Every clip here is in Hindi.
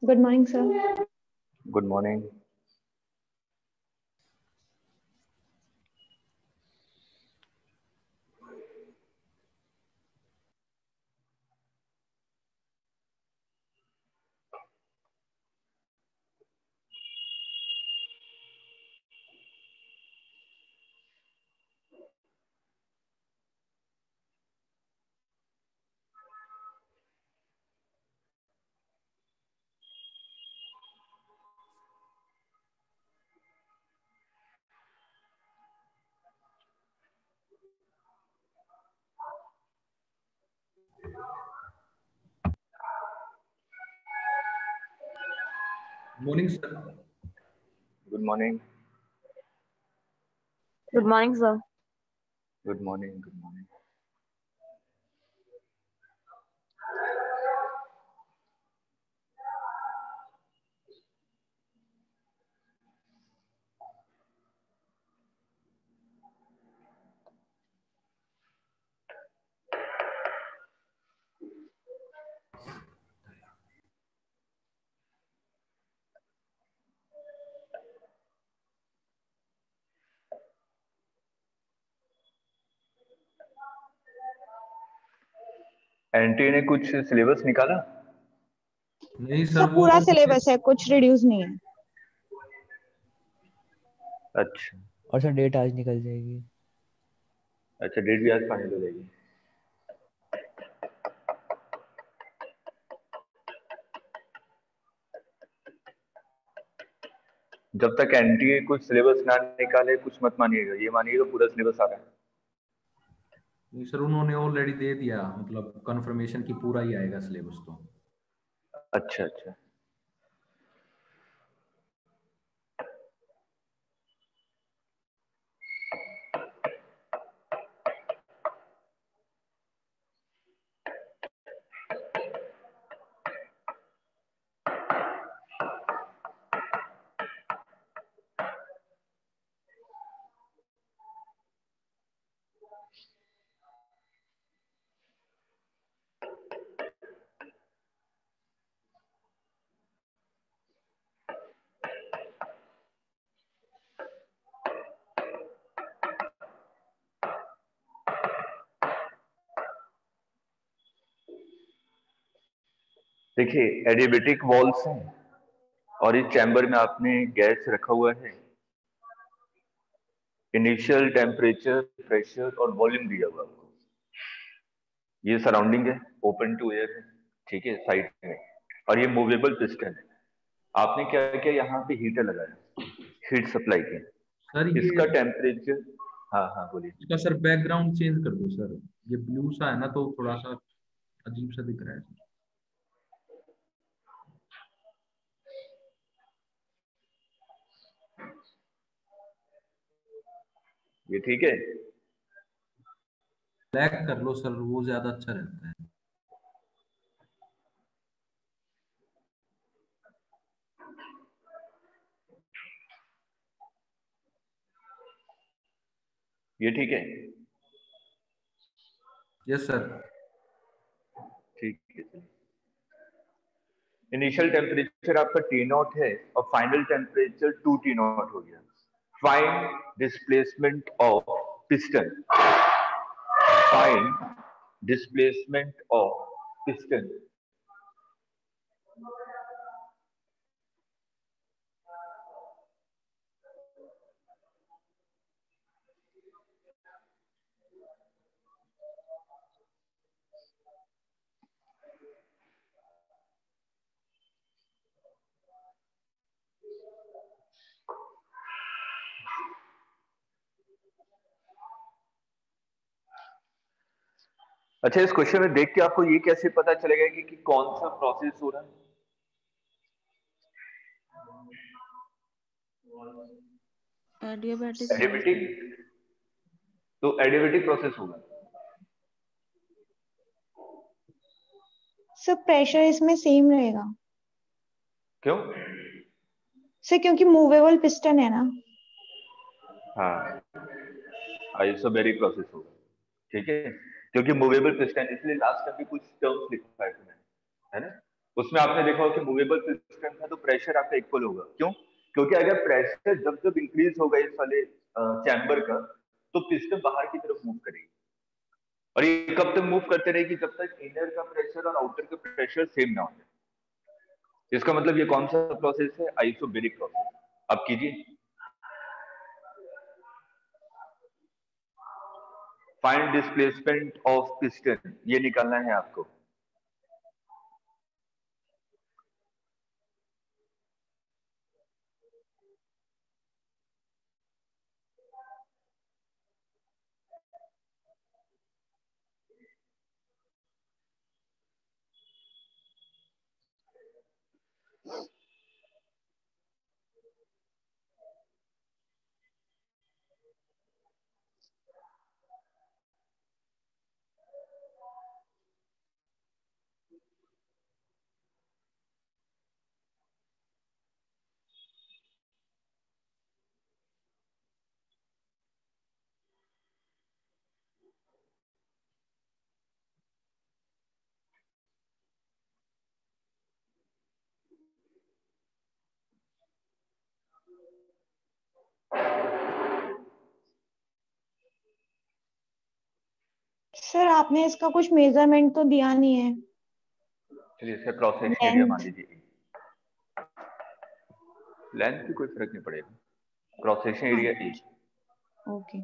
Good morning, sir. Good morning. Morning, sir. Good morning. Good morning, sir. Good morning. Good morning. NTA ने कुछ सिलेबस निकाला? नहीं सर सर, पूरा वो सिलेबस है, कुछ रिड्यूस नहीं है। अच्छा और सर डेट आज निकल जाएगी। अच्छा, डेट भी आज फाइनल हो जाएगी। जब तक एनटीए कुछ सिलेबस ना निकाले कुछ मत मानिएगा, ये मानिएगा पूरा सिलेबस आ रहा है। नहीं सर, उन्होंने ऑलरेडी दे दिया, मतलब कंफर्मेशन की पूरा ही आएगा सिलेबस तो। अच्छा अच्छा, देखिए एडियाबेटिक वॉल्स हैं और इस चैम्बर में आपने गैस रखा हुआ है। इनिशियल टेम्परेचर, प्रेशर और वॉल्यूम दिया हुआ आपको। ये सराउंडिंग है, ओपन टू एयर है, ठीक है, साइड में। और ये मूवेबल पिस्टन है। आपने क्या किया, यहाँ पे हीटर लगाया, हीट सप्लाई की। सर ये इसका टेम्परेचर, हाँ हाँ बोलिए। इसका सर बैकग्राउंड चेंज कर दो सर, ये ब्लू सा है ना तो थोड़ा सा अजीब सा दिख रहा है सर। ये ठीक है? ब्लैक कर लो सर, वो ज्यादा अच्छा रहता है। ये ठीक है? Yes sir. ठीक है। इनिशियल टेम्परेचर आपका टी नॉट है और फाइनल टेम्परेचर 2 टी नॉट हो गया। Find displacement of piston. Find displacement of piston. अच्छा, इस क्वेश्चन में देख के आपको ये कैसे पता चलेगा कि कौन सा प्रोसेस हो रहा है? एडियाबेटिक, तो एडियाबेटिक प्रोसेस होगा। सर प्रेशर इसमें सेम रहेगा। क्यों? सर क्योंकि मूवेबल पिस्टन है ना। हाँ, आइसोबैरिक प्रोसेस होगा, ठीक है, क्योंकि मूवेबल पिस्टन, इसलिए लास्ट में भी कुछ टर्म्स लिखा है मैंने, है ना। उसमें आपने देखा होगा कि मूवेबल पिस्टन था तो प्रेशर आपका इक्वल होगा। क्यों? क्योंकि अगर प्रेशर जब जब इंक्रीज होगा इस वाले चैम्बर का, तो पिस्टन बाहर की तरफ मूव करेगी। और ये कब तक मूव करते रहेगी? जब तक इनर का प्रेशर और आउटर का प्रेशर सेम ना हो जाए। इसका मतलब ये कौन सा प्रोसेस है? Isobaric process. अब कीजिए, फाइंड डिस्प्लेसमेंट ऑफ पिस्टन, ये निकालना है आपको। सर आपने इसका कुछ मेजरमेंट तो दिया नहीं है। चलिए इसका क्रॉस सेक्शन एरिया मान लेंथ। लीजिए। लेंथ की कोई फर्क नहीं पड़ेगा, cross section area A. Okay.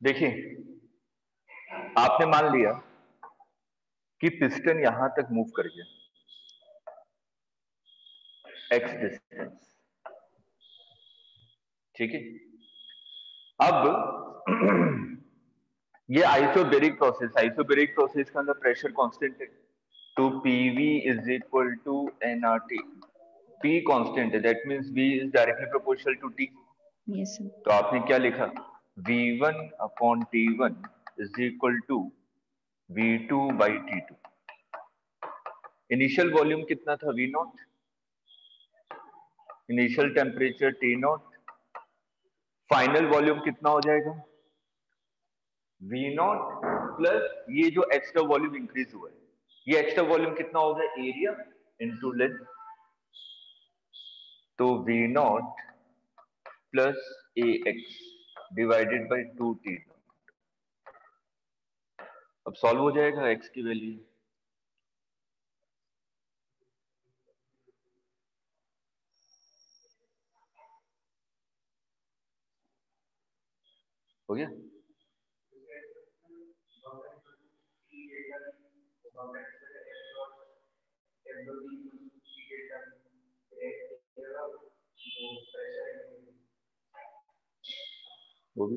देखिए, आपने मान लिया कि पिस्टन यहां तक मूव कर गया एक्स डिस्टेंस, ठीक है। अब ये आइसोबैरिक प्रोसेस का अंदर प्रेशर कांस्टेंट है, तो PV is equal to NRT. P constant है, that means V is directly proportional to T. Yes sir. तो आपने क्या लिखा? V1 upon T1 is equal to V2 by T2। Initial volume कितना था? V naught. Initial temperature T naught. Final volume कितना हो जाएगा? V नॉट प्लस ये जो एक्स्ट्रा वॉल्यूम इंक्रीज हुआ है, ये एक्स्ट्रा वॉल्यूम कितना होगा? Area into length. तो V not plus AX divided by 2T। अब सॉल्व हो जाएगा x की वैल्यू। हो गया? वो भी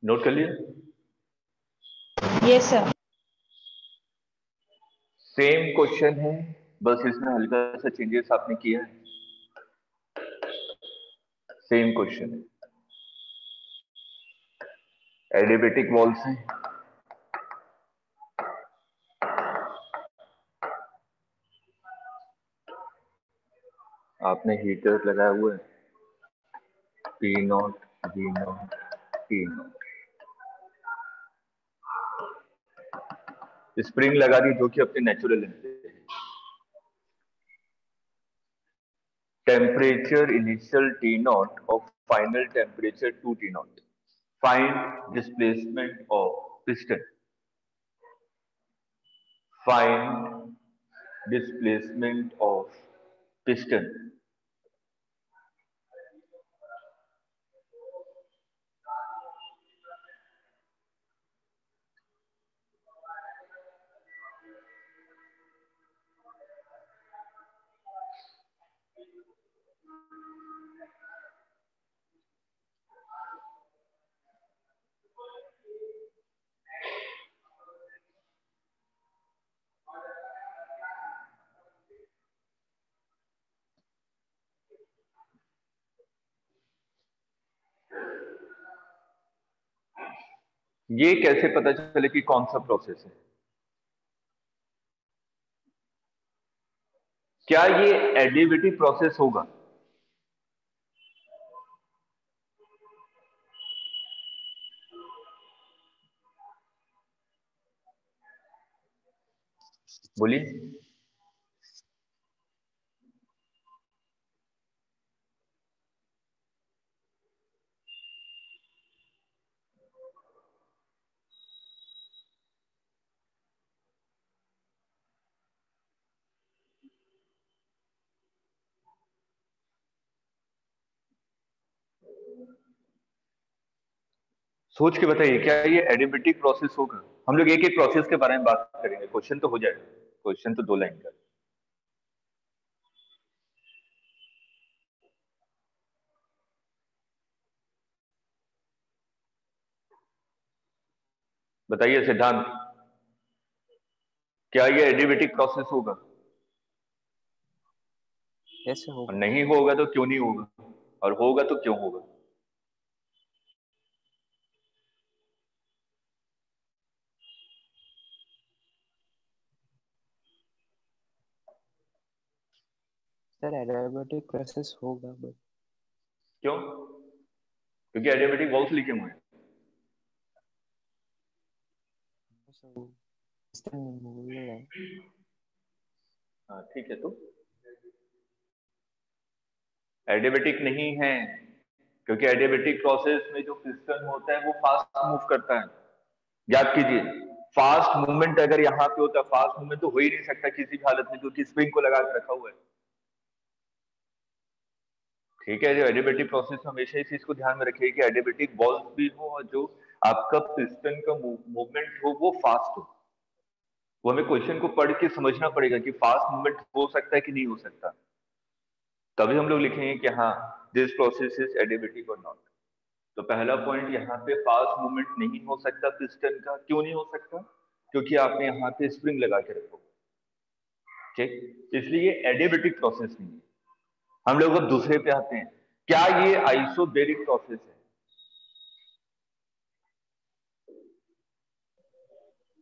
नोट कर लिया? Yes sir. सेम क्वेश्चन है, बस इसमें हल्का सा चेंजेस आपने किया है। सेम क्वेश्चन है, एडियाबेटिक वॉल्स है। आपने हीटर लगाया हुआ है, P not, V not, T not. Spring लगा दी जो कि अपने नेचुरल है। टेम्परेचर इनिशियल T नॉट और final temperature 2T not. Find displacement of piston. Find displacement of piston. ये कैसे पता चले कि कौन सा प्रोसेस है? क्या ये एडिटिव प्रोसेस होगा? बोलिए। सोच के बताइए, क्या ये एडिबेटिक प्रोसेस होगा? हम लोग एक एक प्रोसेस के बारे में बात करेंगे, क्वेश्चन तो हो जाएगा। क्वेश्चन तो 2 लाइन का। बताइए सिद्धांत, क्या ये एडिबेटिक प्रोसेस होगा? यस और होगा। नहीं होगा तो क्यों नहीं होगा, और होगा तो क्यों होगा? सर एडियाबेटिक प्रोसेस होगा बट क्यों? क्योंकि एडिबेटिक वॉल्स लिखे हुए हैं। हाँ ठीक है, तो एडिबेटिक नहीं है क्योंकि एडिबेटिक प्रोसेस में जो पिस्टन होता है वो फास्ट मूव करता है। याद कीजिए, फास्ट मूवमेंट अगर यहाँ पे होता, फास्ट मूवमेंट तो हो ही नहीं सकता किसी भी हालत में, क्योंकि स्प्रिंग को लगा के रखा हुआ है। ठीक है, जो एडिबेटिक प्रोसेस में हमेशा इस चीज को ध्यान में रखिए कि एडिबेटिक बॉल्स भी हो और जो आपका पिस्टन का मूवमेंट हो वो फास्ट हो। वो हमें क्वेश्चन को पढ़ के समझना पड़ेगा कि फास्ट मूवमेंट हो सकता है कि नहीं हो सकता, तभी हम लोग लिखेंगे कि हाँ दिस प्रोसेस इज एडिबेटिक और नॉट। तो पहला पॉइंट यहाँ पे फास्ट मूवमेंट नहीं हो सकता पिस्टन का। क्यों नहीं हो सकता? क्योंकि आपने यहाँ पे स्प्रिंग लगा के रखो। ठीक, इसलिए एडिबेटिक प्रोसेस नहीं है। हम लोग अब दूसरे पे आते हैं, क्या ये आइसोबेरिक प्रोसेस है?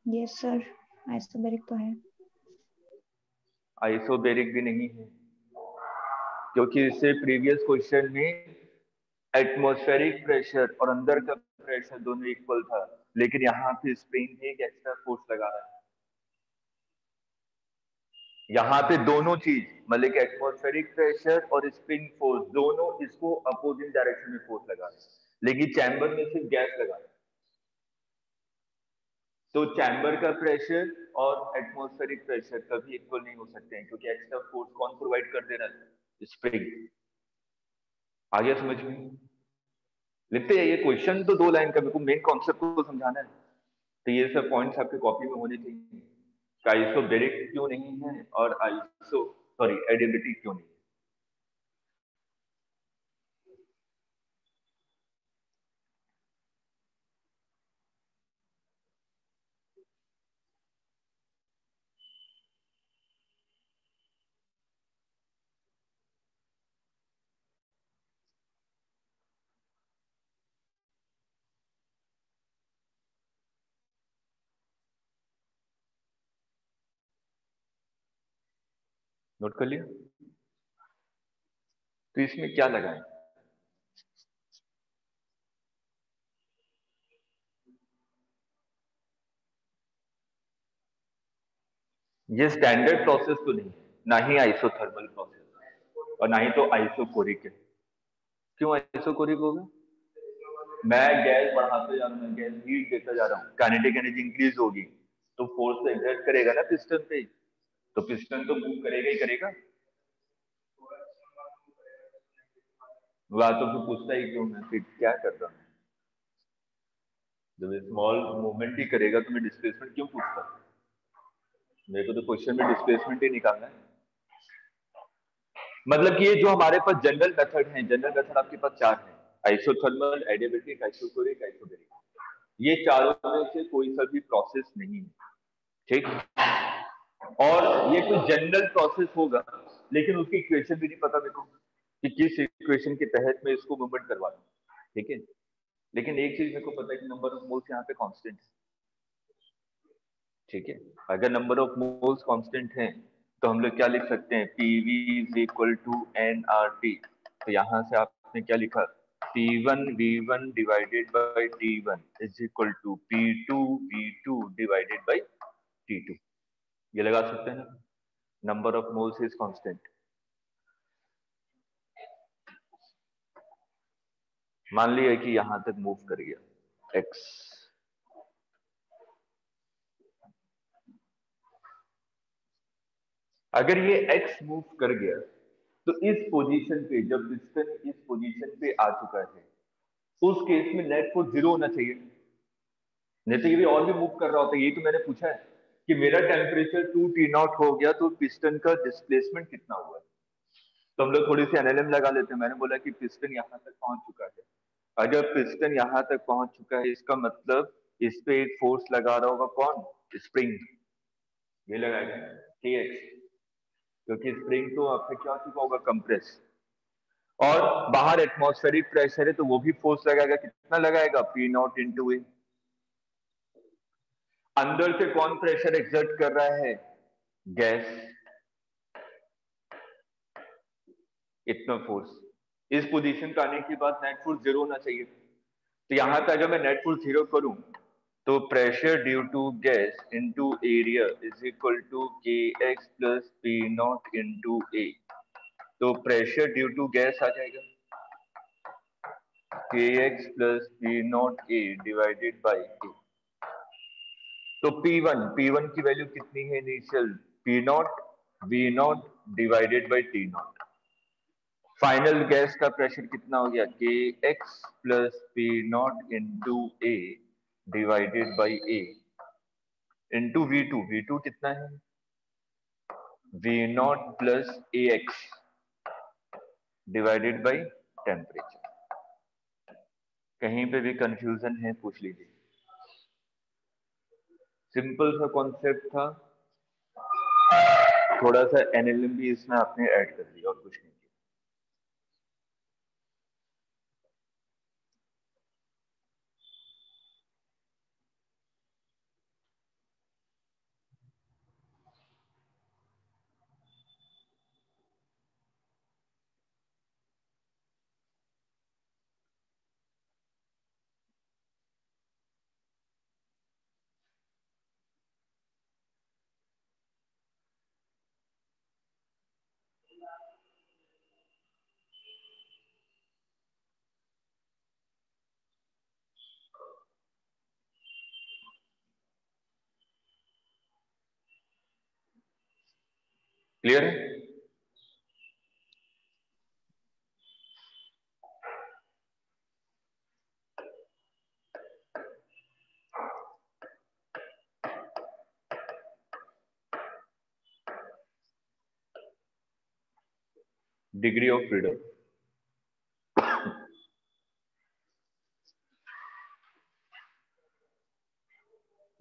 यस सर, आइसोबैरिक तो है। आइसोबेरिक भी नहीं है, क्योंकि इससे प्रीवियस क्वेश्चन में एटमॉस्फेरिक प्रेशर और अंदर का प्रेशर दोनों इक्वल था, लेकिन यहाँ पे स्प्रिंग एक एक्स्ट्रा फोर्स लगा रहा है। यहाँ पे दोनों चीज, मतलब कि एटमॉस्फेरिक प्रेशर और स्प्रिंग फोर्स दोनों इसको अपोजिट डायरेक्शन में फोर्स लगा रहे हैं, लेकिन चैम्बर में सिर्फ गैस लगा रहा है। तो चैम्बर का प्रेशर और एटमॉस्फेरिक प्रेशर कभी इक्वल नहीं हो सकते हैं, क्योंकि एक्स्ट्रा फोर्स कौन प्रोवाइड कर दे रहा है? स्प्रिंग। आ गया समझ में? लिखते हैं, ये क्वेश्चन तो 2 लाइन का, बिल्कुल मेन कॉन्सेप्ट को समझाना है। तो ये सब पॉइंट्स आपके कॉपी में होने चाहिए। आइसोबेरिक क्यों नहीं है और एडिबेटिक क्यों नहीं है। नोट कर लिया? तो इसमें क्या लगाएं? ये स्टैंडर्ड प्रोसेस तो नहीं है, ना ही आइसोथर्मल प्रोसेस और ना ही तो आइसोकोरिक है। क्यों आइसोकोरिक होगा? मैं गैस बढ़ाते जा रहा हूँ, मैं गैस हीट देता जा रहा हूँ, काइनेटिक एनर्जी इंक्रीज होगी तो फोर्स तो एक्सर्ट करेगा ना पिस्टन पे, तो पिस्टन तो मूव करेगा ही करेगा। वह तो फिर पूछता ही क्यों, मैं फिर क्या कर रहा हूँ, जब स्मॉल मूवमेंट ही करेगा तो मैं डिस्प्लेसमेंट क्यों पूछता हूँ? मेरे को तो क्वेश्चन में डिस्प्लेसमेंट ही निकालना है। मतलब कि ये जो हमारे पास जनरल मेथड है, जनरल मेथड आपके पास चार है, आइसोथर्मल, एडियाबैटिक, आइसोकोरिक, आइसोबैरिक। ये चारों में से कोई सा भी प्रोसेस नहीं है, ठीक। और ये कोई जनरल प्रोसेस होगा लेकिन उसकी इक्वेशन भी नहीं पता मेरे को कि किस इक्वेशन के तहत मैं इसको मूवमेंट करवा दूं, ठीक है। लेकिन एक चीज मेरे को पता है कि नंबर ऑफ मोल्स यहाँ पे कांस्टेंट है, ठीक है। अगर नंबर ऑफ मोल्स कांस्टेंट है तो हम लोग क्या लिख सकते हैं, PV is equal to nRT। तो यहां से आपने क्या लिखा, P1V1 divided by T1 is equal to P2V2 divided by T2। ये लगा सकते हैं ना, number of moles is constant. मान लिया कि यहां तक मूव कर गया x, अगर ये x मूव कर गया तो इस पोजीशन पे, जब पिस्टन इस पोजीशन पे आ चुका है, उस केस में नेट फोर्स 0 होना चाहिए, नहीं तो ये भी और भी मूव कर रहा होता है। यही तो मैंने पूछा है कि मेरा टेम्परेचर 2T0 हो गया तो पिस्टन का डिस्प्लेसमेंट कितना हुआ है। तो हम लोग थोड़ी सी एनएलएम लगा लेते हैं। मैंने बोला कि पिस्टन यहां तक पहुंच चुका है, अगर पिस्टन यहां तक पहुंच चुका है इसका मतलब इस पे एक फोर्स लगा रहा होगा, कौन, स्प्रिंग, ये लगाएगा Kx, क्योंकि स्प्रिंग तो आपसे क्या हो चुका होगा, कंप्रेस। और बाहर एटमॉस्फेरिक प्रेशर है तो वो भी फोर्स लगाएगा, कितना लगाएगा, P0 इंटू ए। अंदर से कौन प्रेशर एक्सर्ट कर रहा है, गैस, इतना फोर्स। इस पोजीशन पे आने के बाद नेट फोर्स 0 होना चाहिए। तो यहां पे अगर मैं नेट फोर्स 0 करूं तो pressure due to gas into area is equal to Kx plus P0 into A. तो प्रेशर ड्यू टू गैस आ जाएगा Kx plus P0 A divided by A. तो P1 की वैल्यू कितनी है initial, P0 V0 divided by T0। Final gas का प्रेशर कितना हो गया, Kx plus P0 into A divided by A into V2 कितना है, V0 plus AX divided by temperature. कहीं पे भी कंफ्यूजन है पूछ लीजिए, सिंपल सा कॉन्सेप्ट था, थोड़ा सा एनएलएम भी इसमें आपने ऐड कर दिया और कुछ नहीं। क्लियर है? डिग्री ऑफ फ्रीडम,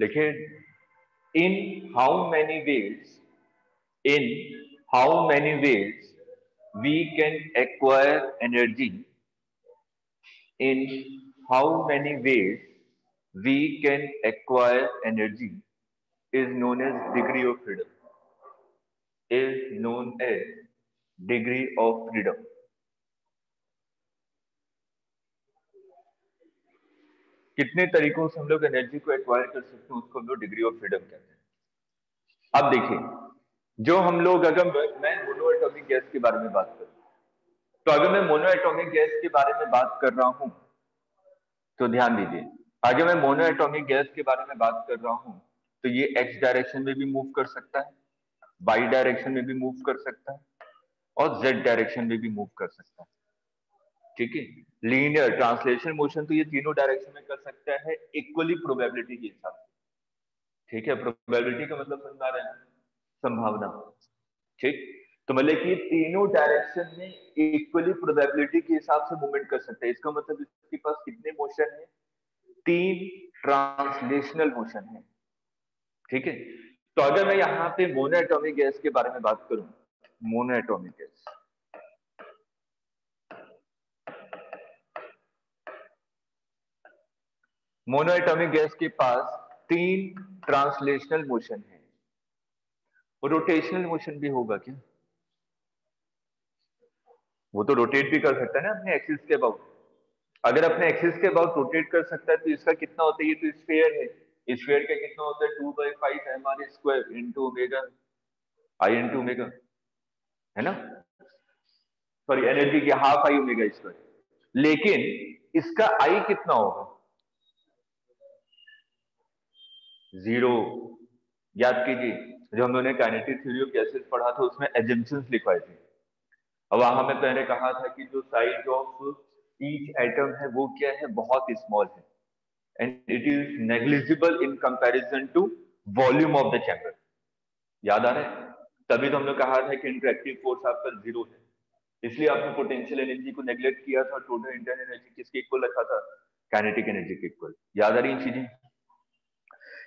देखिए, in how many ways, in how many ways we can acquire energy, in how many ways we can acquire energy is known as degree of freedom, is known as degree of freedom। कितने तरीकों से हम लोग एनर्जी को एक्वायर कर सकते हैं उसको हम लोग डिग्री ऑफ फ्रीडम कहते हैं। अब देखिए, जो हम लोग, अगर मैं मोनो एटॉमिक गैस के बारे में बात करूं, तो अगर मैं मोनो एटॉमिक गैस के बारे में बात कर रहा हूं तो ध्यान दीजिए, आगे मैं मोनो एटॉमिक गैस के बारे में बात कर रहा हूं, तो ये एक्स डायरेक्शन में भी मूव कर सकता है, वाई डायरेक्शन में भी मूव कर सकता है, और जेड डायरेक्शन में भी मूव कर सकता है। ठीक है, लीनियर ट्रांसलेशन मोशन तो ये तीनों डायरेक्शन में कर सकता है इक्वली प्रोबेबिलिटी के हिसाब से। ठीक है, प्रोबेबिलिटी का मतलब समझ आ रहा है, संभावना। ठीक, तो मतलब कि तीनों डायरेक्शन में इक्वली प्रोबेबिलिटी के हिसाब से मूवमेंट कर सकते हैं। इसका मतलब इसके पास कितने मोशन है? 3 ट्रांसलेशनल मोशन है। ठीक है, तो अगर मैं यहाँ पे मोनोएटॉमिक गैस के बारे में बात करूं, मोनोएटॉमिक गैस, मोनोएटॉमिक गैस के पास 3 ट्रांसलेशनल मोशन है। रोटेशनल मोशन भी होगा क्या? वो तो रोटेट भी कर सकता है ना अपने एक्सिस के अबाउट। अगर अपने एक्सिस के अबाउट रोटेट कर सकता है तो इसका कितना होता है? ये तो स्फीयर है, स्फीयर का कितना होता है? 2/5 mr² इंटू ओमेगा आई इंटू ओमेगा, है ना? सॉरी, एनर्जी की हाफ आई ओमेगा स्क्वायर। लेकिन इसका आई कितना होगा? 0। याद कीजिए, जो हम लोगों ने काइनेटिक थ्योरी ऑफ गैसेस पढ़ा था उसमें एजम्पशंस लिखवाए थे। अब वहां में पहले कहा था कि जो साइज ऑफ ईच एटम है वो क्या है? बहुत स्मॉल है, and it is negligible in comparison to volume of the chamber. याद आ रहा है? तभी तो हमने कहा था कि इंटरेक्टिव फोर्स आपका 0 है, इसलिए आपने पोटेंशियल एनर्जी को नेग्लेक्ट किया था। टोटल इंटरनल एनर्जी किसके इक्वल रखा था? काइनेटिक एनर्जी के इक्वल। याद आ रही चीजें?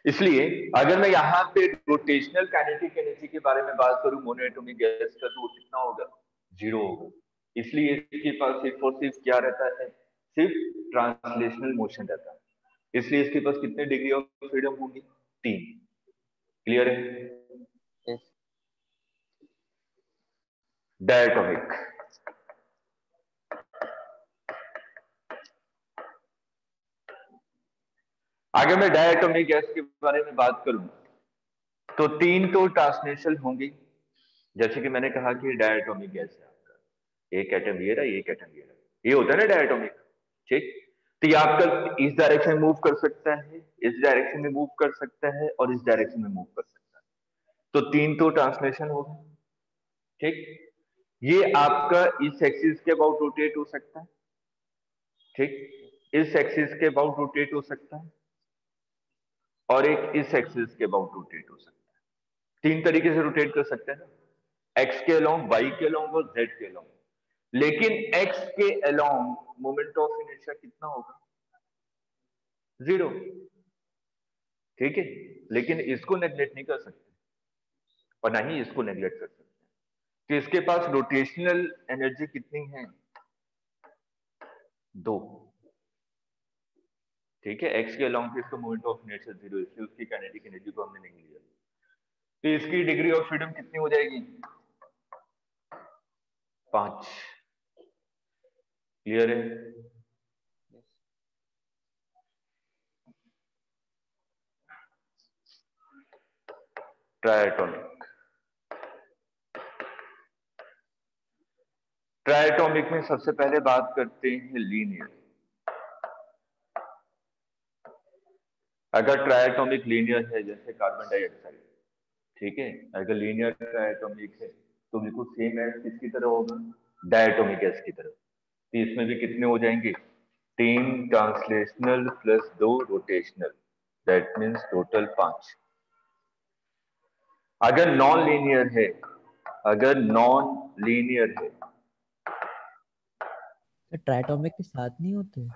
इसलिए अगर मैं यहाँ पे रोटेशनल काइनेटिक एनर्जी के बारे में बात करूं मोनोएटॉमिक गैस का, तो वो कितना होगा? 0 होगा। इसलिए इसके पास सिर्फ और सिर्फ क्या रहता है? सिर्फ ट्रांसलेशनल मोशन रहता है। इसलिए इसके पास कितने डिग्री ऑफ फ्रीडम होगी? 3। क्लियर है? Yes. डायटोमिक, आगे मैं डायटोमिक गैस के बारे में बात करूं तो 3 तो ट्रांसलेशनल होंगी। जैसे कि मैंने कहा कि डायटोमिक गैस है आपका, एक एटम ये रहा, एक एटम ये रहा, ये होता है ना डायटोमिक। ठीक, तो ये आपका इस डायरेक्शन में मूव कर सकता है, इस डायरेक्शन में मूव कर सकता है, और इस डायरेक्शन में मूव कर सकता है। तो 3 तो ट्रांसलेशन होगा। ठीक, ये आपका इस एक्सिस के अबाउट रोटेट हो सकता है। ठीक, इस एक्सिस के अबाउट रोटेट हो सकता है, और एक इस एक्सिस के अबाउट रोटेट हो सकता है। 3 तरीके से रोटेट कर सकते हैं ना, एक्स के अलोंग, वाई के अलोंग और जेड के अलोंग। लेकिन एक्स के अलोंग मोमेंट ऑफ इनर्शिया कितना होगा? 0। ठीक है, लेकिन इसको नेग्लेक्ट नहीं कर सकते और ना ही इसको नेग्लेक्ट कर सकते। तो इसके पास रोटेशनल एनर्जी कितनी है? 2। ठीक है, एक्स के अलोंग पे इसका मोमेंट ऑफ इनर्शिया 0, इसलिए उसकी काइनेटिक एनर्जी को हमने नहीं लिया। तो इसकी डिग्री ऑफ फ्रीडम कितनी हो जाएगी? 5। क्लियर है? Yes. ट्रायटोमिक, ट्रायटोमिक में सबसे पहले बात करते हैं लीनियर। अगर ट्रायटोमिक लीनियर है जैसे कार्बन डाइऑक्साइड, ठीक है, अगर लीनियर ट्रायटोमिक है तो बिल्कुल सेम एज किसकी तरह होगा? डायटोमिक गैस की तरह। तो इसमें भी कितने हो जाएंगे? 3 translational plus 2 rotational, that means total 5। अगर नॉन लीनियर है, अगर नॉन लीनियर है, तो ट्राइटोमिक के साथ नहीं होते?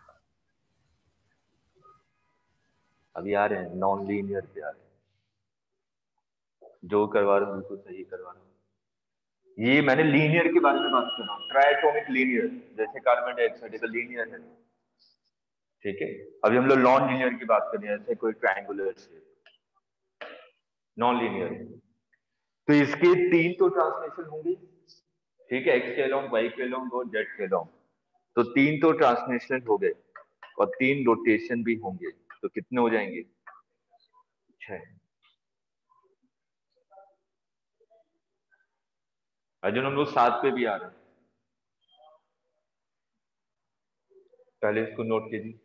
अभी आ रहे हैं नॉन लीनियर पे आ रहे हैं, जो करवा रहा हूं बिल्कुल सही करवा रहा हूं। ये मैंने लीनियर के बारे में बात कर रहा हूँ, ट्रायटोमिक लीनियर, जैसे कार्बन डाइऑक्साइड का लीनियर है। ठीक है, अभी हम लोग नॉन लीनियर की बात कर रहे हैं, जैसे कोई ट्रायंगुलर शेप, नॉन लीनियर। तो इसके 3 तो ट्रांसलेशन होंगे। ठीक है, एक्स के अलोंग, वाई के अलोंग और जेड के अलोंग। तो 3 तो ट्रांसलेशन हो गए और 3 रोटेशन भी होंगे, तो कितने हो जाएंगे? 6। अर्जुन हम लोग 7 पे भी आ रहे हैं, पहले इसको नोट कीजिए।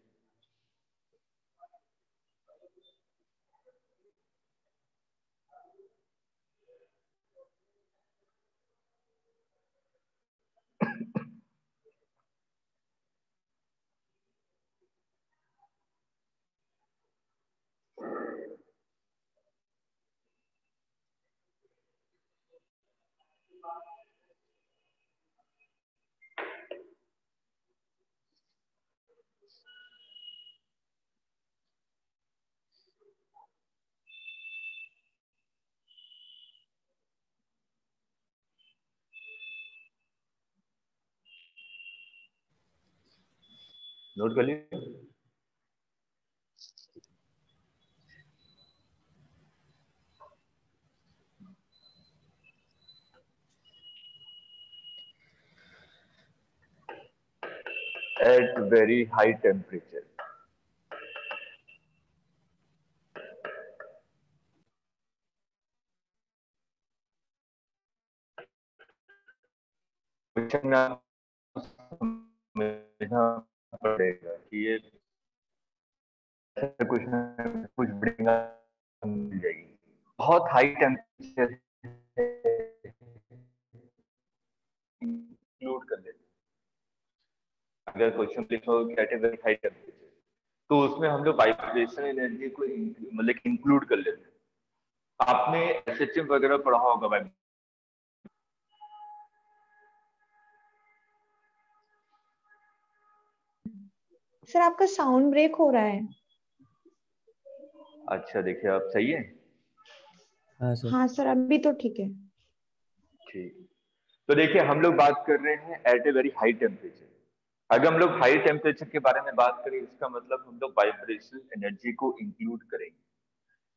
नोट कर लिया? At very high temperature, समझना पड़ेगा कि ये कुछ ना कुछ बढ़िया मिल जाएगी। बहुत हाई टेम्परेचर इंक्लूड कर लेते हैं। अगर क्वेश्चन लिखा हो कैटेगरी हाई टेम्परेचर, तो उसमें हम लोग वाइब्रेशन एनर्जी को मतलब इंक्लूड कर लेते हैं। आपने एसएचएम वगैरह पढ़ा होगा। सर आपका साउंड ब्रेक हो रहा है। अच्छा, देखिए आप सही है। हाँ सर। हाँ सर, अभी तो ठीक है। ठीक, तो देखिए हम लोग बात कर रहे हैं at a very high temperature. अगर हम लोग हाई टेम्परेचर के बारे में बात करें, इसका मतलब हम लोग वाइब्रेशन एनर्जी को इंक्लूड करेंगे।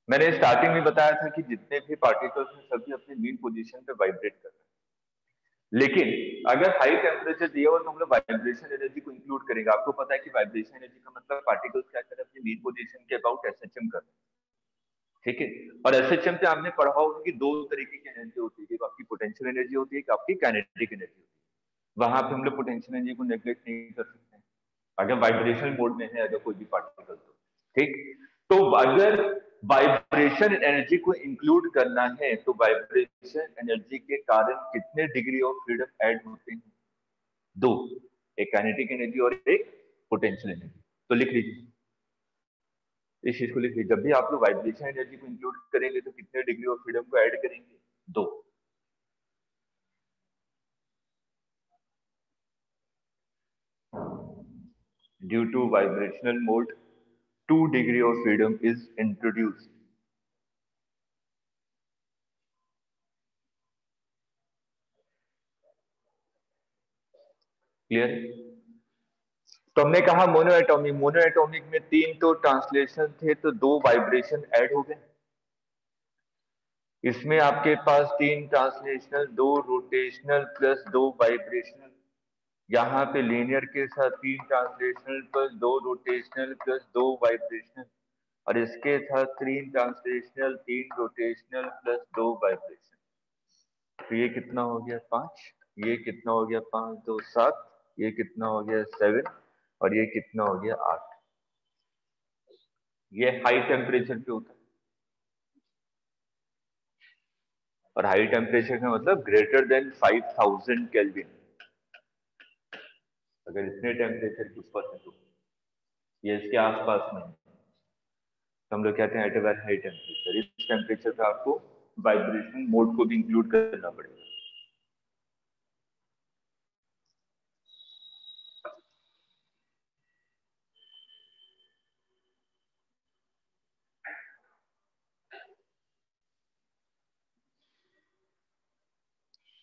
मैंने स्टार्टिंग में बताया था कि जितने भी पार्टिकल्स हैं सभी अपनी मीन पोजीशन पे वाइब्रेट कर रहे हैं। लेकिन अगर हाई टेम्परेचर दिया हो तो हम लोग वाइब्रेशन एनर्जी को इंक्लूड करेंगे। आपको पता है कि वाइब्रेशन एनर्जी का मतलब पार्टिकल्स क्या कर रहे हैं, अपनी मीन पोजीशन के अबाउट एसएचएम कर रहे हैं। ठीक है, और एसएचएम पे आपने पढ़ा होगा कि दो तरीके की एनर्जी होती है, एक आपकी पोटेंशियल एनर्जी होती है, एक आपकी काइनेटिक एनर्जी होती है। वहां पे हम लोग पोटेंशियल एनर्जी को नेग्लेक्ट नहीं कर सकते हैं अगर वाइब्रेशन मोड में है अगर कोई भी पार्टिकल। तो ठीक, तो अगर वाइब्रेशन एनर्जी को इंक्लूड करना है तो वाइब्रेशन एनर्जी के कारण कितने डिग्री ऑफ फ्रीडम ऐड होते हैं? दो, एक काइनेटिक एनर्जी और एक पोटेंशियल एनर्जी। तो लिख लीजिए, इस चीज को लिख लीजिए। जब भी आप लोग वाइब्रेशन एनर्जी को इंक्लूड करेंगे तो कितने डिग्री ऑफ फ्रीडम को ऐड करेंगे? दो। Due to vibrational mode 2 degree of freedom is introduced. Clear? तो हमने कहा मोनो एटॉमिक, मोनो एटॉमिक में 3 तो ट्रांसलेशन थे तो 2 वाइब्रेशन ऐड हो गए। इसमें आपके पास 3 ट्रांसलेशनल, 2 रोटेशनल प्लस 2 वाइब्रेशनल। यहाँ पे लीनियर के साथ 3 translational plus 2 rotational plus 2 vibrational, और इसके साथ 3 ट्रांसलेशनल, 3 रोटेशनल प्लस 2 वाइब्रेशन। तो ये कितना हो गया? 5। ये कितना हो गया? 5 2 7। ये कितना हो गया? 7। और ये कितना हो गया? 8। ये हाई टेम्परेचर पे होता है, और हाई टेम्परेचर का मतलब ग्रेटर देन 5000 केल्विन। अगर इतने टेम्परेचर के ऊपर है तो ये इसके आसपास में है तो हम लोग कहते हैं at a very high temperature. इस टेम्परेचर पे आपको वाइब्रेशन मोड को भी इंक्लूड करना पड़ेगा।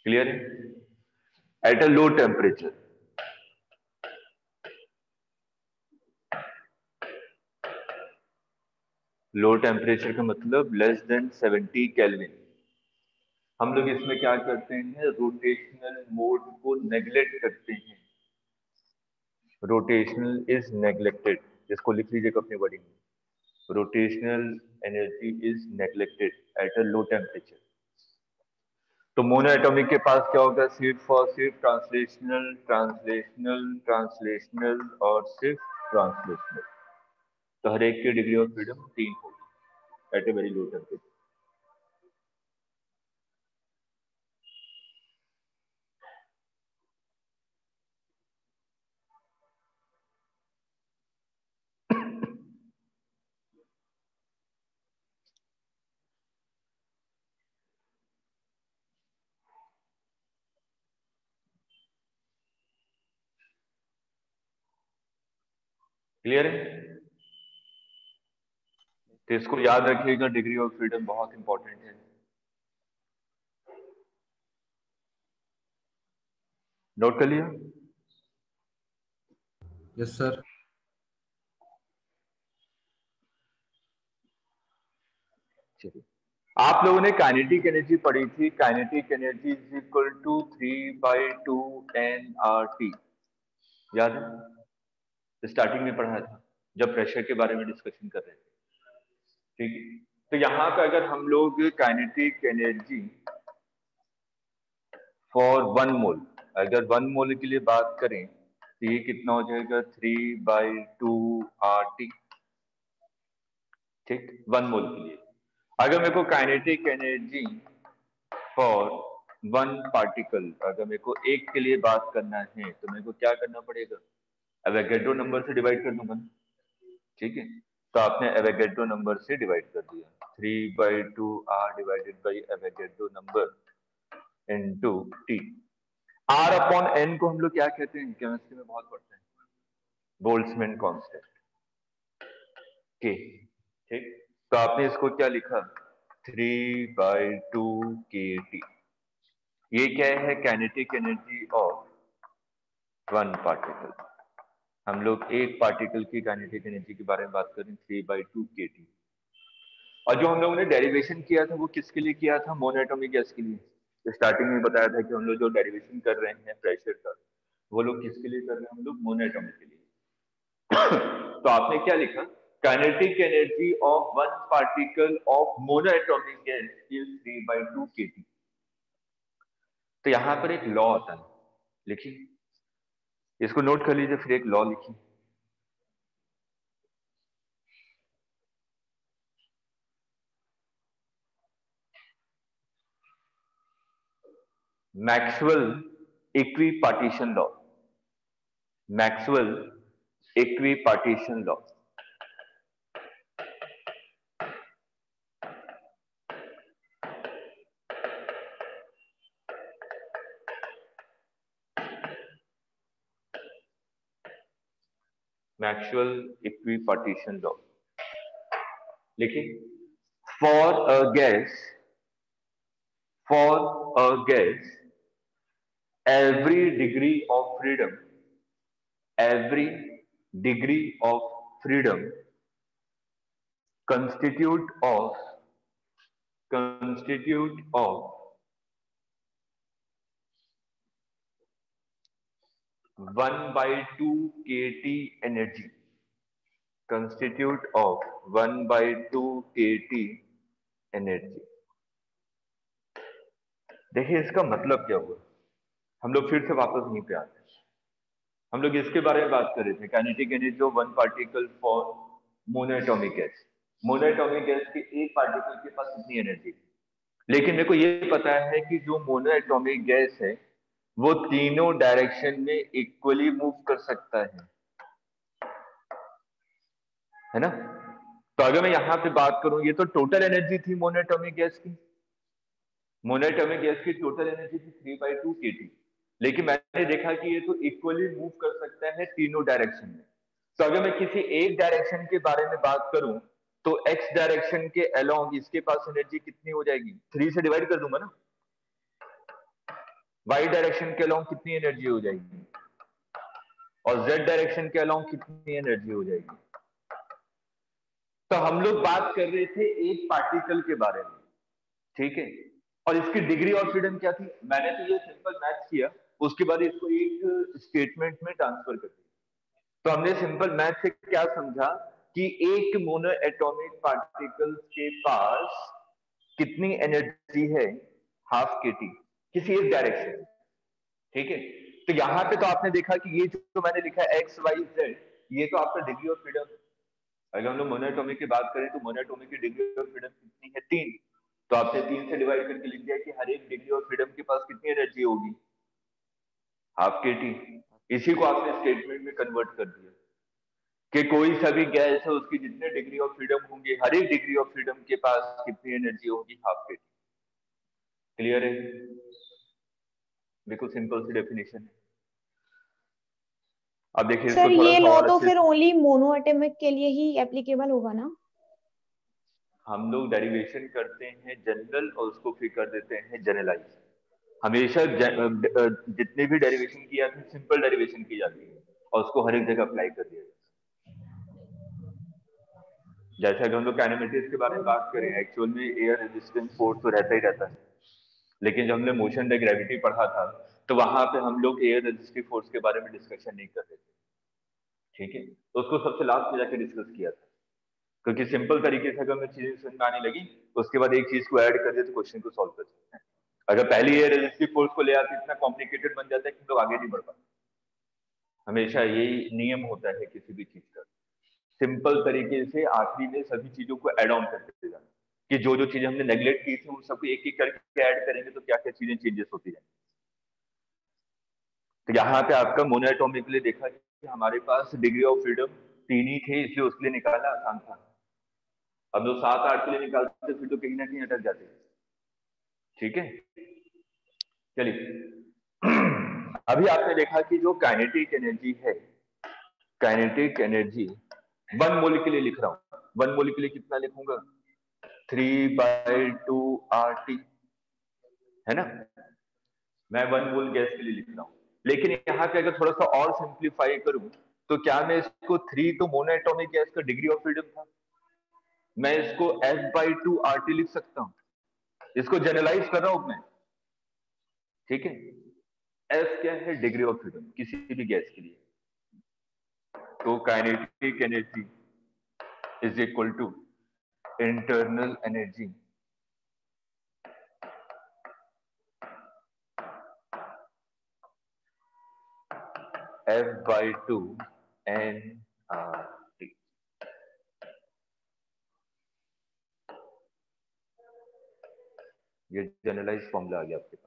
क्लियर है? At a low temperature, low temperature का मतलब लेस देन 70 केल्विन, हम लोग इसमें क्या करते हैं? रोटेशनल मोड को नेग्लेक्ट करते हैं। रोटेशनल इज नेग्लेक्टेड, इसको लिख लीजिएगा अपने वर्डिंग में। Rotational energy is neglected at a low temperature. तो मोनो एटॉमिक के पास क्या होगा? सिर्फ और सिर्फ ट्रांसलेशनल, ट्रांसलेशनल, ट्रांसलेशनल और सिर्फ ट्रांसलेशनल। तो हर एक की डिग्री ऑफ फ्रीडम 3 होगी at a very low temperature. Clear है? तो इसको याद रखिएगा, डिग्री ऑफ फ्रीडम बहुत इंपॉर्टेंट है। नोट कर लिया? Yes sir. चलिए, आप लोगों ने काइनेटिक एनर्जी पढ़ी थी। Kinetic energy is equal to 3/2 nRT, याद है? स्टार्टिंग में पढ़ा था जब प्रेशर के बारे में डिस्कशन कर रहे थे। ठीक है, तो यहाँ पे अगर हम लोग काइनेटिक एनर्जी फॉर 1 मोल, अगर 1 मोल के लिए बात करें तो ये कितना हो जाएगा? 3/2 RT। ठीक, 1 मोल के लिए। अगर मेरे को काइनेटिक एनर्जी फॉर 1 पार्टिकल, अगर मेरे को एक के लिए बात करना है तो मेरे को क्या करना पड़ेगा? एवोगैड्रो नंबर से डिवाइड कर दूंगा। ठीक है, तो आपने एवोगैड्रो नंबर से डिवाइड कर दिया। 3/2 R divided by Avogadro number into T। R upon N को हम लोग क्या कहते हैं? केमिस्ट्री में बहुत पढ़ते हैं, बोल्ट्जमैन कांस्टेंट के। ठीक, तो आपने इसको क्या लिखा? 3/2 kT। ये क्या है? Kinetic energy of 1 particle. हम लोग एक पार्टिकल की काइनेटिक एनर्जी के बारे में बात करें, 3/2 kT। और जो हम लोगों ने डेरिवेशन किया था वो किसके लिए किया था? मोनोएटॉमिक गैस के लिए। स्टार्टिंग में बताया था कि हम लोग जो डेरिवेशन कर रहे हैं प्रेशर का, वो लोग किसके लिए कर रहे हैं? हम लोग मोनोएटॉमिक के लिए। तो आपने क्या लिखा? Kinetic energy of 1 particle of monoatomic gas is 3/2 kT। तो यहां पर एक लॉ आता है, लिखिए, इसको नोट कर लीजिए, फिर एक लॉ लिखिए। Maxwell equipartition law. Maxwell equipartition law. Maxwell equipartition law लिखिए। For a gas, every degree of freedom, every degree of freedom constitute of 1/2 kT energy, constitute of 1/2 kT energy। देखिए इसका मतलब क्या हुआ? हम लोग फिर से वापस वहीं पे आते हैं। हम लोग इसके बारे में बात कर रहे थे, kinetic energy of 1 particle for monoatomic gas. Monoatomic gas के एक पार्टिकल के पास कितनी एनर्जी? लेकिन मेरे को ये पता है कि जो मोनोएटॉमिक गैस है वो तीनों डायरेक्शन में इक्वली मूव कर सकता है ना? तो अगर मैं यहां पे बात करूं, ये तो टोटल एनर्जी थी मोनोएटॉमिक गैस की। मोनोएटॉमिक गैस की टोटल एनर्जी थी 3/2 kT। लेकिन मैंने देखा कि ये तो इक्वली मूव कर सकता है तीनों डायरेक्शन में। तो अगर मैं किसी एक डायरेक्शन के बारे में बात करूं तो एक्स डायरेक्शन के अलोंग इसके पास एनर्जी कितनी हो जाएगी? 3 से डिवाइड कर दूंगा ना। वाई डायरेक्शन के अलोंग कितनी एनर्जी हो जाएगी? और जेड डायरेक्शन के अलोंग कितनी एनर्जी हो जाएगी? तो हम लोग बात कर रहे थे एक पार्टिकल के बारे में, ठीक है? और इसकी डिग्री ऑफ फ्रीडम क्या थी? मैंने तो ये सिंपल मैथ किया, उसके बाद इसको एक स्टेटमेंट में ट्रांसफर कर दिया। तो हमने सिंपल मैथ से क्या समझा कि एक मोनो एटॉमिक पार्टिकल के पास कितनी एनर्जी है? 1/2 kT किसी एक डायरेक्शन में, ठीक है? तो यहां पे तो आपने देखा कि ये जो मैंने लिखा है एक्स वाई जेड, ये तो आपका डिग्री ऑफ फ्रीडम है। अगर हम लोग मोनोएटॉमिक की बात करें तो मोनोएटॉमिक की डिग्री ऑफ फ्रीडम कितनी है? 3। तो आपने 3 से डिवाइड करके लिख दिया कि हर एक डिग्री ऑफ फ्रीडम के पास कितनी एनर्जी होगी? 1/2 kT। इसी को आपने स्टेटमेंट में कन्वर्ट कर दिया कि कोई सभी गैस है उसकी जितने डिग्री ऑफ फ्रीडम होंगे, हर एक डिग्री ऑफ फ्रीडम के पास कितनी एनर्जी होगी? 1/2 kT। क्लियर है? बिल्कुल सिंपल सी डेफिनेशन है। अब देखिए सर इसको थोड़ा ये सा लॉ और तो अच्छे फिर से, ओनली मोनोएटॉमिक के लिए ही एप्लीकेबल होगा ना? हम लोग डेरिवेशन करते हैं जनरल और उसको फिर कर देते हैं जनरलाइज। हमेशा जितने भी डेरिवेशन की जाती है सिंपल डेरिवेशन की जाती है और उसको हर एक जगह अप्लाई कर दिया जाता है। जैसे कि हम लोग काइनेमेटिक्स के बारे में बात करें, एक्चुअल में एयर रेजिस्टेंस फोर्स तो रहता ही रहता है, लेकिन जब हमने मोशन बाय ग्रेविटी पढ़ा था तो वहां पे हम लोग एयर रेजिस्टिव फोर्स के बारे में डिस्कशन नहीं कर रहे थे, ठीक है, तो उसको सबसे लास्ट में जाके डिस्कस किया था, क्योंकि सिंपल तरीके से अगर हमें चीजें समझ में आने लगी तो उसके बाद एक चीज को ऐड कर दे तो क्वेश्चन को सॉल्व कर सकते हैं। अगर पहली एयर रेजिस्टिव फोर्स को ले आते इतना कॉम्प्लिकेटेड बन जाता है कि हम लोग आगे नहीं बढ़ पाते। हमेशा यही नियम होता है किसी भी चीज का, सिंपल तरीके से आखिरी में सभी चीजों को एड ऑन करते जाना, कि जो जो चीजें हमने नेग्लेक्ट की थी उन सबको एक एक करके ऐड करेंगे तो क्या क्या चीजें चेंजेस होती जाएंगी। तो यहाँ पे आपका मोनोएटॉमिक के लिए देखा कि हमारे पास डिग्री ऑफ फ्रीडम 3 ही थे, इसलिए उसके लिए निकालना आसान था। अब जो 7 8 के लिए निकालते फिर तो कहीं ना कहीं अटक जाते, ठीक है। चलिए अभी आपने देखा कि जो काइनेटिक एनर्जी है, काइनेटिक एनर्जी 1 मोल के लिए लिख रहा हूं, 1 मोल के लिए कितना लिखूंगा, 3/2 RT, है ना। मैं 1 मोल गैस के लिए लिख रहा हूं, लेकिन यहाँ पे अगर थोड़ा सा और सिंप्लीफाई करूं तो क्या मैं इसको 3 तो मोनोएटॉमिक गैस का डिग्री ऑफ फ्रीडम था, मैं इसको F/2 RT लिख सकता हूं, इसको जनरलाइज कर रहा हूं मैं, ठीक है। एफ क्या है, डिग्री ऑफ फ्रीडम किसी भी गैस के लिए, तो kinetic energy is equal to internal energy F/2 NRT। ये जनरलाइज फॉर्मूला आ गया आपके पास।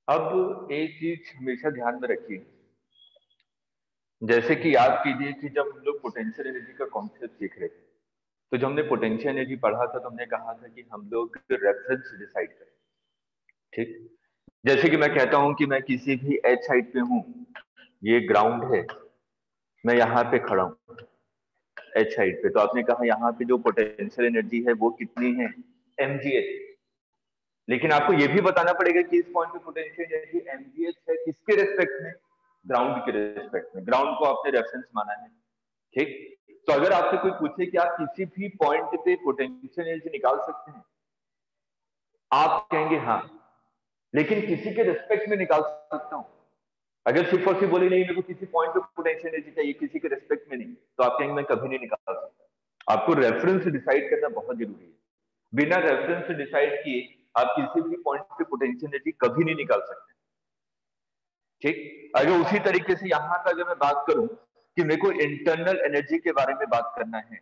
अब एक चीज हमेशा ध्यान में रखिए, जैसे कि याद कीजिए कि जब हम लोग पोटेंशियल एनर्जी का कॉन्सेप्ट सीख रहे थे, तो जब हमने पोटेंशियल एनर्जी पढ़ा था तो हमने कहा था कि हम लोग रेफरेंस डिसाइड करें, ठीक। जैसे कि मैं कहता हूं कि मैं किसी भी एच हाइट पे हूं, ये ग्राउंड है, मैं यहाँ पे खड़ा हूं एच हाइट पे, तो आपने कहा यहाँ पे जो पोटेंशियल एनर्जी है वो कितनी है, mgh। लेकिन आपको ये भी बताना पड़ेगा कि इस पॉइंट पे पोटेंशियल एनर्जी mgh है किसके रेस्पेक्ट में, ग्राउंड के रेस्पेक्ट में, ग्राउंड को आपने रेफरेंस माना है, ठीक। तो अगर आपसे कोई पूछे कि आप किसी भी पॉइंट पे पोटेंशियल एनर्जी निकाल सकते हैं, आप कहेंगे हाँ, लेकिन किसी के रेस्पेक्ट में निकाल सकता हूं। अगर सिर्फ और सिर्फ बोले नहीं मेरे को किसी पॉइंट पे पोटेंशियल एनर्जी चाहिए किसी के रेस्पेक्ट में नहीं, तो आप कहेंगे मैं कभी नहीं निकाल सकता। आपको रेफरेंस डिसाइड करना बहुत जरूरी है, बिना रेफरेंस डिसाइड किए आप किसी भी पॉइंट पे पोटेंशियल एनर्जी कभी नहीं निकाल सकते, ठीक। अगर उसी तरीके से यहां का अगर मैं बात करूं कि मेरे को इंटरनल एनर्जी के बारे में बात करना है,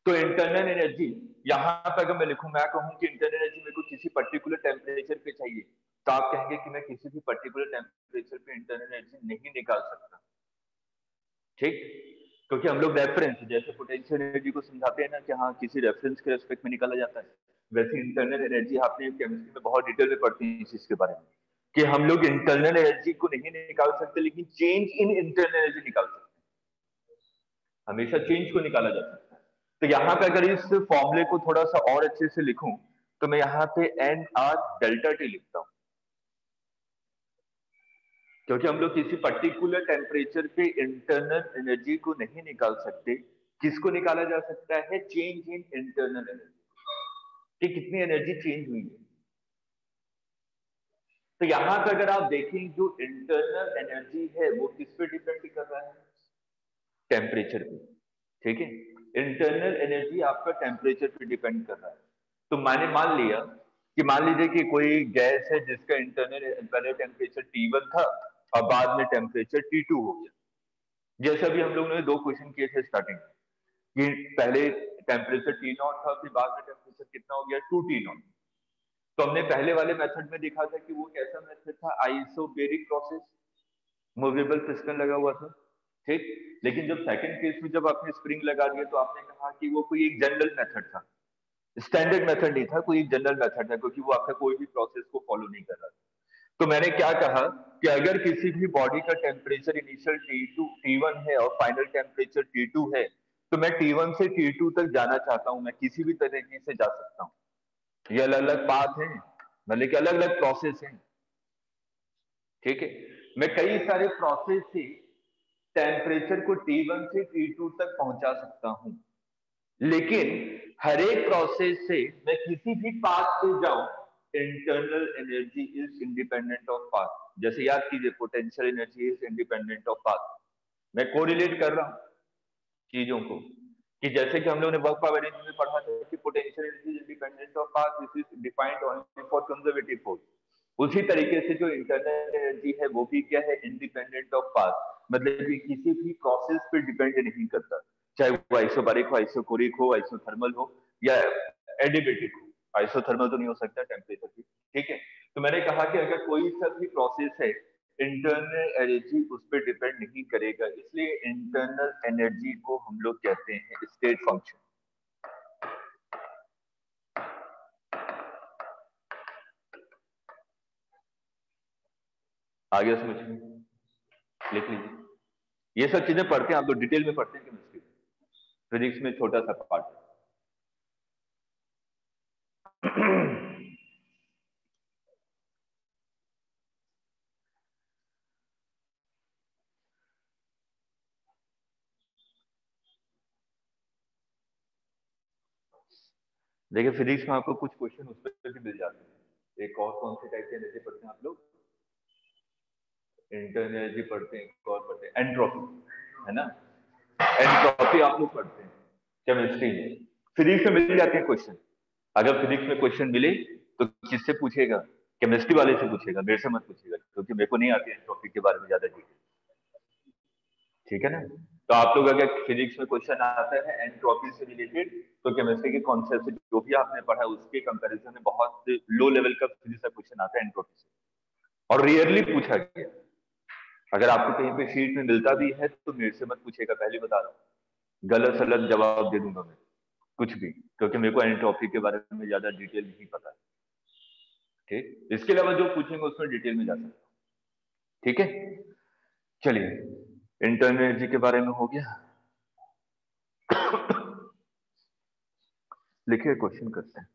तो इंटरनल एनर्जी यहां पर अगर मैं लिखूं, मैं कहूं कि इंटरनल एनर्जी मेरे को किसी पर्टिकुलर टेम्परेचर पे चाहिए, तो आप कहेंगे कि मैं किसी भी पर्टिकुलर टेम्परेचर पे इंटरनल एनर्जी नहीं निकाल सकता, ठीक। क्योंकि हम लोग रेफरेंस जैसे पोटेंशियल एनर्जी को समझाते हैं ना कि हाँ किसी रेफरेंस के रेस्पेक्ट में निकाला जाता है, वैसे इंटरनल एनर्जी आपने केमिस्ट्री में बहुत डिटेल में पढ़ते हैं इस चीज के बारे में, कि हम लोग इंटरनल एनर्जी को नहीं निकाल सकते लेकिन चेंज इन इंटरनल एनर्जी निकाल सकते हैं, हमेशा चेंज को निकाला जा सकता है। तो यहाँ पे अगर इस फॉर्मूले को थोड़ा सा और अच्छे से लिखूं तो मैं यहाँ पे nr डेल्टा टी लिखता हूं, क्योंकि हम लोग किसी पर्टिकुलर टेम्परेचर पे इंटरनल एनर्जी को नहीं निकाल सकते, किसको निकाला जा सकता है, चेंज इन इंटरनल एनर्जी, कि कितनी एनर्जी चेंज हुई है। तो यहां पे अगर आप देखें जो इंटरनल एनर्जी है वो किस पे डिपेंड कर रहा है, टेम्परेचर पे, ठीक है। इंटरनल एनर्जी आपका टेम्परेचर पे डिपेंड कर रहा है। तो मैंने मान लिया कि मान लीजिए कि कोई गैस है जिसका इंटरनल पहले टेम्परेचर T1 था और बाद में टेम्परेचर T2 हो गया। जैसे अभी हम लोगों ने दो क्वेश्चन किए थे स्टार्टिंग में कि पहले टेम्परेचर T0 था, फिर बाद में टेम्परेचर कितना हो गया 2T0। तो हमने पहले वाले मेथड में देखा था कि वो कैसा मेथड था, आइसोबेरिक प्रोसेस, मूवेबल पिस्टन लगा हुआ था, ठीक। लेकिन जब सेकंड केस में जब आपने स्प्रिंग लगा दिया तो आपने कहा कि वो कोई एक जनरल मेथड था, स्टैंडर्ड मेथड नहीं था, कोई एक जनरल मेथड था, क्योंकि वो आपका कोई भी प्रोसेस को फॉलो नहीं कर रहा था। तो मैंने क्या कहा कि अगर किसी भी बॉडी का टेम्परेचर इनिशियल T1 है और फाइनल टेम्परेचर T2 है, तो मैं T1 से T2 तक जाना चाहता हूं, मैं किसी भी तरीके से जा सकता हूं। ये अलग अलग पाथ हैं, मतलब कि अलग अलग प्रोसेस हैं, ठीक है। मैं कई सारे प्रोसेस से टेम्परेचर को T1 से T2 तक पहुंचा सकता हूं, लेकिन हर एक प्रोसेस से मैं किसी भी पाथ से जाऊं, internal energy is independent of path. जैसे याद कीजिए, potential energy is independent of path. मैं कोरिलेट कर रहा हूं चीजों को, कि जैसे कि हम लोगों ने वर्क पावर एनर्जी में पढ़ा था कि potential energy is independent of path, this is defined only for conservative force. उसी तरीके से जो इंटरनल एनर्जी है वो भी क्या है, इंडिपेंडेंट ऑफ पाथ, मतलब कि किसी भी प्रोसेस पे डिपेंड नहीं करता, चाहे वो आइसोबारिक हो, आइसोकोरिक हो, आइसोथर्मल हो या एडिबेटिक हो। आइसोथर्मल तो नहीं हो सकता टेम्परेचर की, ठीक है। तो मैंने कहा कि अगर कोई सा भी प्रोसेस है, इंटरनल एनर्जी उस पर डिपेंड नहीं करेगा, इसलिए इंटरनल एनर्जी को हम लोग कहते हैं स्टेट फंक्शन। आगे समझ लिख लीजिए, ये सब चीजें पढ़ते हैं आप लोग, डिटेल में पढ़ते हैं केमिस्ट्री, फिजिक्स में छोटा सा पार्ट है। देखिए फिजिक्स में आपको कुछ क्वेश्चन उस पर भी मिल जाते हैं। एक और कौन से टाइप की एनर्जी पढ़ते हैं आप लोग, इंटरनल एनर्जी पढ़ते हैं, एक और पढ़ते हैं एंट्रोपी, है ना। एंट्रोपी आप लोग पढ़ते हैं केमिस्ट्री में, फिजिक्स में मिल जाते हैं क्वेश्चन। अगर फिजिक्स में क्वेश्चन मिले तो किससे पूछेगा, केमिस्ट्री वाले से पूछेगा, मेरे से मत पूछेगा, क्योंकि मेरे को नहीं आती एंट्रोपी के बारे में ज्यादा डिटेल, ठीक है ना। तो आप लोग अगर फिजिक्स में क्वेश्चन आता है एंट्रोपी से रिलेटेड, तो केमिस्ट्री के कॉन्सेप्ट से जो भी आपने पढ़ा उसके कंपैरिजन में बहुत लो लेवल का फिजिक्स का क्वेश्चन आता है एंट्रोपी से, और रियरली पूछा गया। अगर आपको कहीं पे शीट में मिलता भी है तो मेरे से मत पूछेगा, पहले बता रहा हूँ, गलत सलत जवाब दे दूंगा मैं कुछ भी, क्योंकि मेरे को एंट्रोपी के बारे में ज्यादा डिटेल नहीं पता, ठीक। इसके अलावा जो पूछेंगे उसमें डिटेल में जा सकता हूँ, ठीक है। चलिए, इंटरनल एनर्जी के बारे में हो गया। लिखिए, क्वेश्चन करते हैं।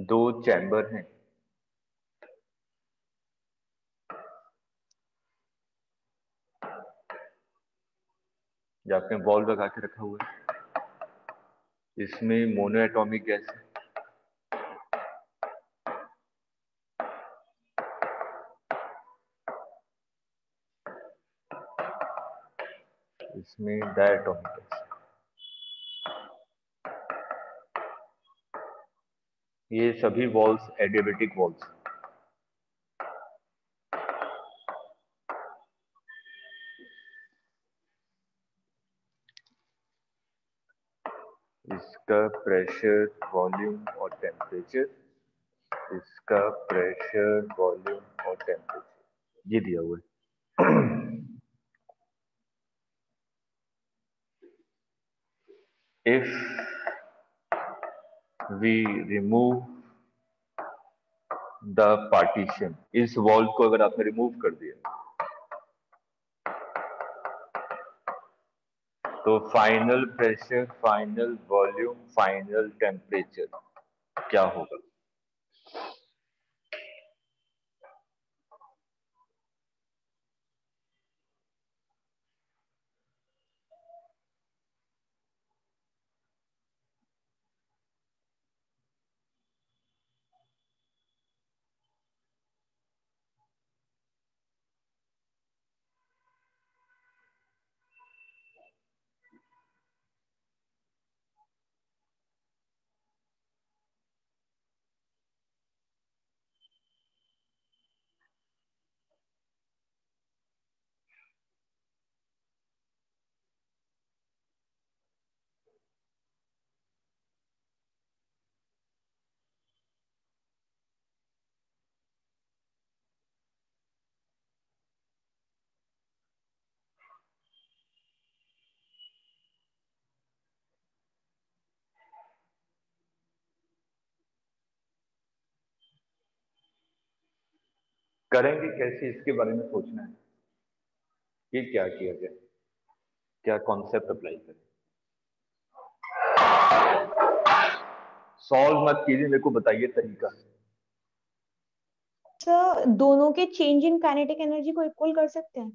दो चैम्बर हैं, जो आपने बॉल लगा के रखा हुआ है, इसमें मोनो एटॉमिक गैस है, इसमें डायटोमिक गैस है। ये सभी वॉल्स एडियाबेटिक वॉल्स, इसका प्रेशर, वॉल्यूम और टेम्परेचर, इसका प्रेशर, वॉल्यूम और टेम्परेचर ये दिया हुआ है। if we remove the partition, इस वॉल को अगर आपने रिमूव कर दिया तो final pressure, final volume, final temperature क्या होगा। करेंगे कैसे, इसके बारे में सोचना है कि क्या किया जाए, क्या कॉन्सेप्ट अप्लाई करें। सॉल्व मत कीजिए, मेरे को बताइए तरीका। सर दोनों के चेंज इन काइनेटिक एनर्जी को इक्वल कर सकते हैं।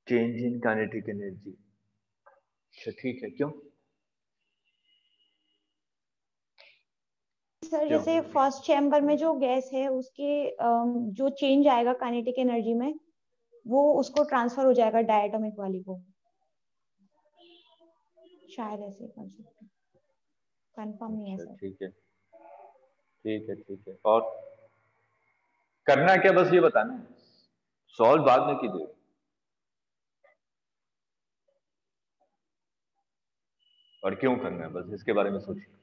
चेंज इन काइनेटिक एनर्जी, अच्छा ठीक है, क्यों? सर क्यों? जैसे फर्स्ट चैम्बर में जो गैस है उसके जो चेंज आएगा काइनेटिक एनर्जी में, वो उसको ट्रांसफर हो जाएगा डायटोमिक वाली को, शायद ऐसे कर सकते हैं, कंफर्म नहीं है अच्छा सर। ठीक है, ठीक है, ठीक है। और करना है क्या, बस ये बताना है, सॉल्व बाद में कीजिए। और क्यों करना है, बस इसके बारे में सोचिए।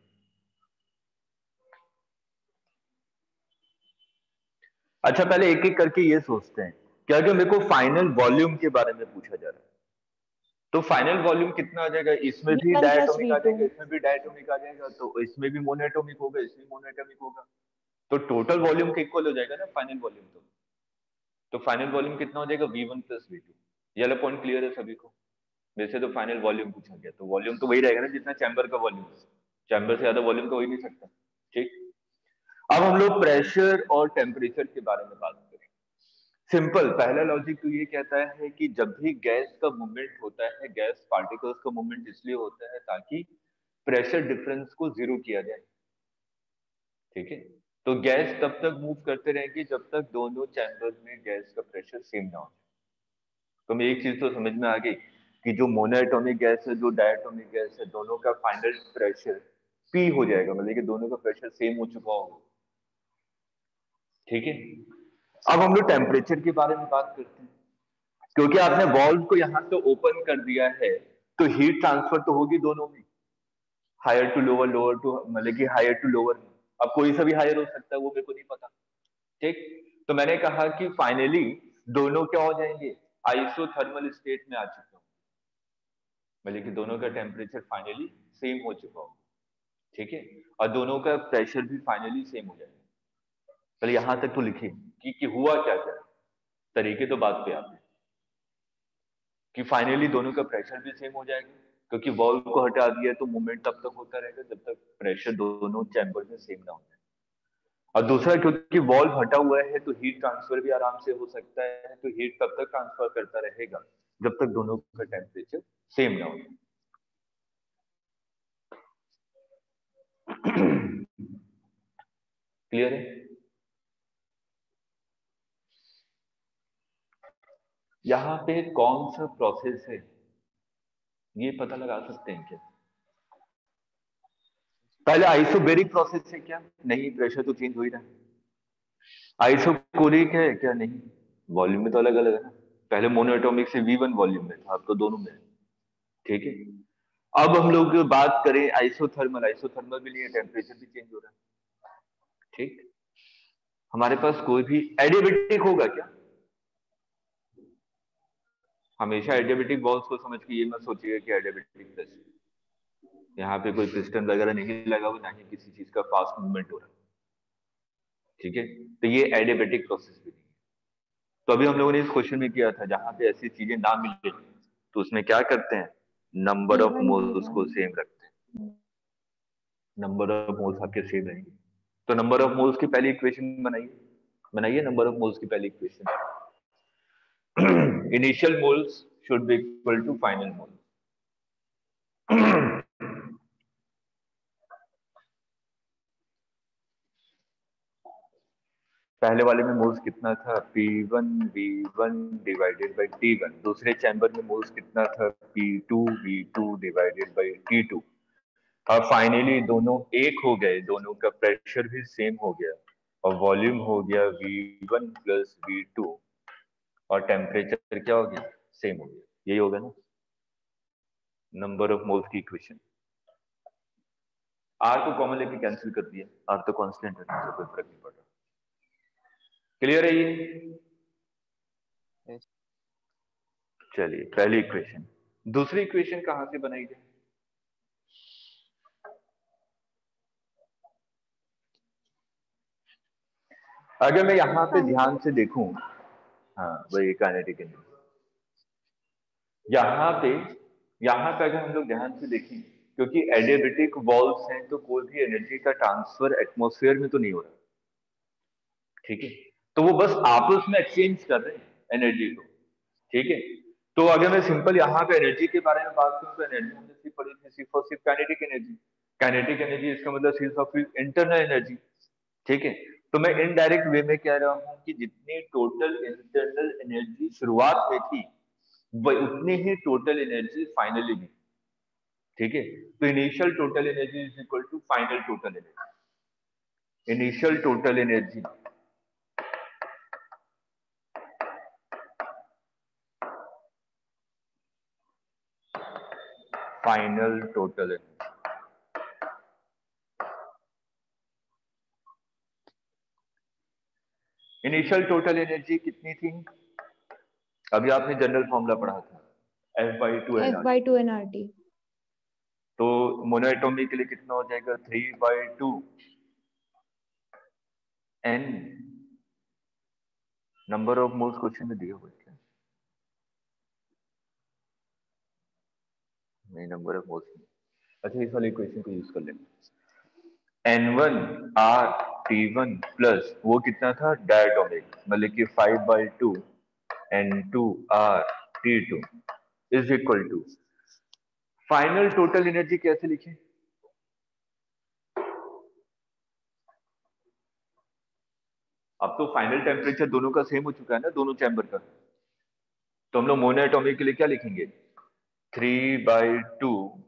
अच्छा पहले एक एक करके ये सोचते हैं कि अगर मेरे को फाइनल वॉल्यूम के बारे में पूछा जा रहा है तो फाइनल वॉल्यूम कितना आ जाएगा, इसमें भी V1 प्लस डायटोमिक आ V2। जाएगा, इसमें भी डायटोमिक आ जाएगा, तो इसमें भी मोनोएटोमिक होगा, इसमें मोनोएटोमिक होगा, तो टोटल वॉल्यूम के इक्वल हो जाएगा ना फाइनल वॉल्यूम। तो फाइनल वॉल्यूम कितना हो जाएगा, V1 प्लस V2। ये वाला पॉइंट क्लियर है सभी को? वैसे तो फाइनल वॉल्यूम पूछा गया, तो वॉल्यूम तो वही रहेगा ना जितना चैम्बर का वॉल्यूम है, चैम्बर से ज्यादा वॉल्यूम तो हो ही नहीं सकता। ठीक, अब हम लोग प्रेशर और टेम्परेचर के बारे में बात करें। सिंपल पहला लॉजिक तो ये कहता है कि जब भी गैस का मूवमेंट होता है, गैस पार्टिकल्स का मूवमेंट इसलिए होता है ताकि प्रेशर डिफरेंस को जीरो किया जाए। ठीक है, तो गैस तब तक मूव करते रहेंगे जब तक दोनों चैम्बर में गैस का प्रेशर सेम ना हो। तो हमें एक चीज तो समझ में आ गई कि जो मोनोएटॉमिक गैस है, जो डायटोमिक गैस है, दोनों का फाइनल प्रेशर पी हो जाएगा, मतलब कि दोनों का प्रेशर सेम हो चुका होगा। ठीक है, अब हम लोग टेम्परेचर के बारे में बात करते हैं। क्योंकि आपने वॉल्व को यहां से ओपन कर दिया है तो हीट ट्रांसफर तो होगी दोनों में, higher to lower, lower to, मतलब कि हायर टू लोअर। अब कोई सा भी हायर हो सकता है, वो मेरे को नहीं पता। ठीक, तो मैंने कहा कि फाइनली दोनों क्या हो जाएंगे, आइसोथर्मल स्टेट में आ चुके होंगे, मतलब कि दोनों का टेम्परेचर फाइनली सेम हो चुका होगा। ठीक है, और दोनों का प्रेशर भी फाइनली सेम हो जाएगा। पहले यहां तक तो लिखिए कि हुआ क्या क्या, तरीके तो बात पे आते हैं कि फाइनली दोनों का प्रेशर भी सेम हो जाएगा, क्योंकि वॉल्व को हटा दिया तो मूवमेंट तब तक होता रहेगा जब तक प्रेशर दोनों चैम्बर में सेम ना हो जाए। और दूसरा, क्योंकि वॉल्व हटा हुआ है तो हीट ट्रांसफर भी आराम से हो सकता है, तो हीट तब तक ट्रांसफर करता रहेगा जब तक दोनों का टेम्परेचर सेम ना हो। क्लियर है? यहाँ पे कौन सा प्रोसेस है ये पता लगा सकते हैं क्या? पहले आइसोबेरिक प्रोसेस है क्या? नहीं, प्रेशर तो चेंज हो ही रहा है। आइसोकोरिक है क्या? नहीं, वॉल्यूम में तो अलग अलग है ना। पहले मोनोएटॉमिक से V1 वॉल्यूम में था, अब तो दोनों में है। ठीक है, अब हम लोग बात करें आइसोथर्मल, आइसोथर्मल भी नहीं है, टेम्परेचर भी चेंज हो रहा है। ठीक, हमारे पास कोई भी एडियाबेटिक होगा क्या? हमेशा एडियाबेटिक वॉल्स को समझ के ये मत सोचिएगा कि एडियाबेटिक प्रेस, यहाँ पे कोई पिस्टन वगैरह नहीं लगा हुआ, ना ही किसी चीज का फास्ट मूवमेंट हो रहा है। ठीक है, तो ये एडियाबेटिक प्रोसेस भी नहीं है। तो अभी हम लोगों ने इस क्वेश्चन में किया था, जहां पे ऐसी चीजें ना मिले तो उसमें क्या करते हैं, नंबर ऑफ V1 मोल्स को V1। सेम रखते हैं। नंबर ऑफ मोल्स आपके सेम रहेंगे, तो नंबर ऑफ मोल्स की पहली इक्वेशन बनाइए, बनाइए नंबर ऑफ मोल्स की पहली equation. Initial moles should be equal to final moles. पहले वाले में मोल्स कितना था, P1 V1 divided by T1। दूसरे चैम्बर में मोल्स कितना था, P2 V2 divided by T2। और फाइनली दोनों एक हो गए, दोनों का प्रेशर भी सेम हो गया और वॉल्यूम हो गया V1 प्लस V2 और टेम्परेचर क्या हो गया, सेम हो गया। यही होगा ना नंबर ऑफ मोल्स की इक्वेशन। आर को कॉमन लेके कैंसिल कर दिया, आर तो कांस्टेंट है, तो कोई फर्क नहीं पड़ रहा। क्लियर है ये? Yes. चलिए पहली इक्वेशन। दूसरी इक्वेशन कहां से बनाई जाए? अगर मैं यहाँ पे Fine. ध्यान से देखूं, हाँ वही काइनेटिक एनर्जी, यहाँ पे अगर हम लोग ध्यान से देखें, क्योंकि एडियाबेटिक वॉल्स हैं तो कोई भी एनर्जी का ट्रांसफर एटमॉस्फेयर में तो नहीं हो रहा, ठीक है, तो वो बस आपस में एक्सचेंज कर रहे हैं एनर्जी को, ठीक है। तो अगर मैं सिंपल यहाँ पे एनर्जी के बारे में बात करूँ तो एनर्जी हमने सिर्फ पढ़ी थी, सिर्फ और सिर्फ काइनेटिक एनर्जी। काइनेटिक एनर्जी इसका मतलब सिर्फ और सिर्फ इंटरनल एनर्जी, ठीक है। तो मैं इनडायरेक्ट वे में कह रहा हूँ कि जितनी टोटल इंटरनल एनर्जी शुरुआत में थी वह उतनी ही टोटल एनर्जी फाइनली भी, ठीक है। तो initial total energy is equal to final total energy. Initial total energy final total energy. Initial total energy कितनी थी? अभी आपने जनरल फॉर्मूला पढ़ा था, F/2 F nRT। by 2 nRT. तो मोनोएटॉमिक के लिए कितना हो जाएगा? 3/2 n number of moles question में दिया हुआ है क्या? नहीं, नंबर ऑफ मोल्स नहीं। अच्छा, इस वाले इक्वेशन को यूज कर लेंगे। N1RT1 प्लस वो कितना था? डायटोमिक, मतलब कि 5/2 N2RT2 is equal to final total energy. कैसे लिखे? अब तो फाइनल टेम्परेचर दोनों का सेम हो चुका है ना, दोनों चैम्बर का। तो हम लोग मोनोएटॉमिक के लिए क्या लिखेंगे? 3/2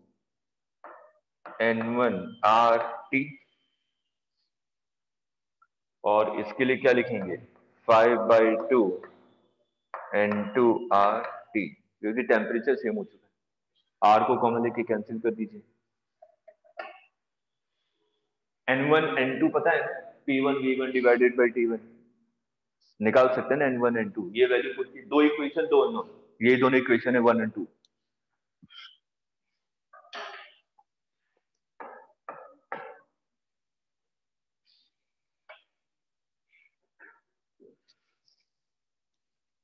N1RT, और इसके लिए क्या लिखेंगे? 5/2 N2RT, क्योंकि टेम्परेचर सेम हो चुका है। R को कॉमन लेके कैंसिल कर दीजिए। N1 N2 पता है, P1 V1 divided by T1 निकाल सकते हैं ना, N1 N2। ये वैल्यू पुट की, दो इक्वेशन दो अननोन, ये दोनों इक्वेशन है 1 और 2।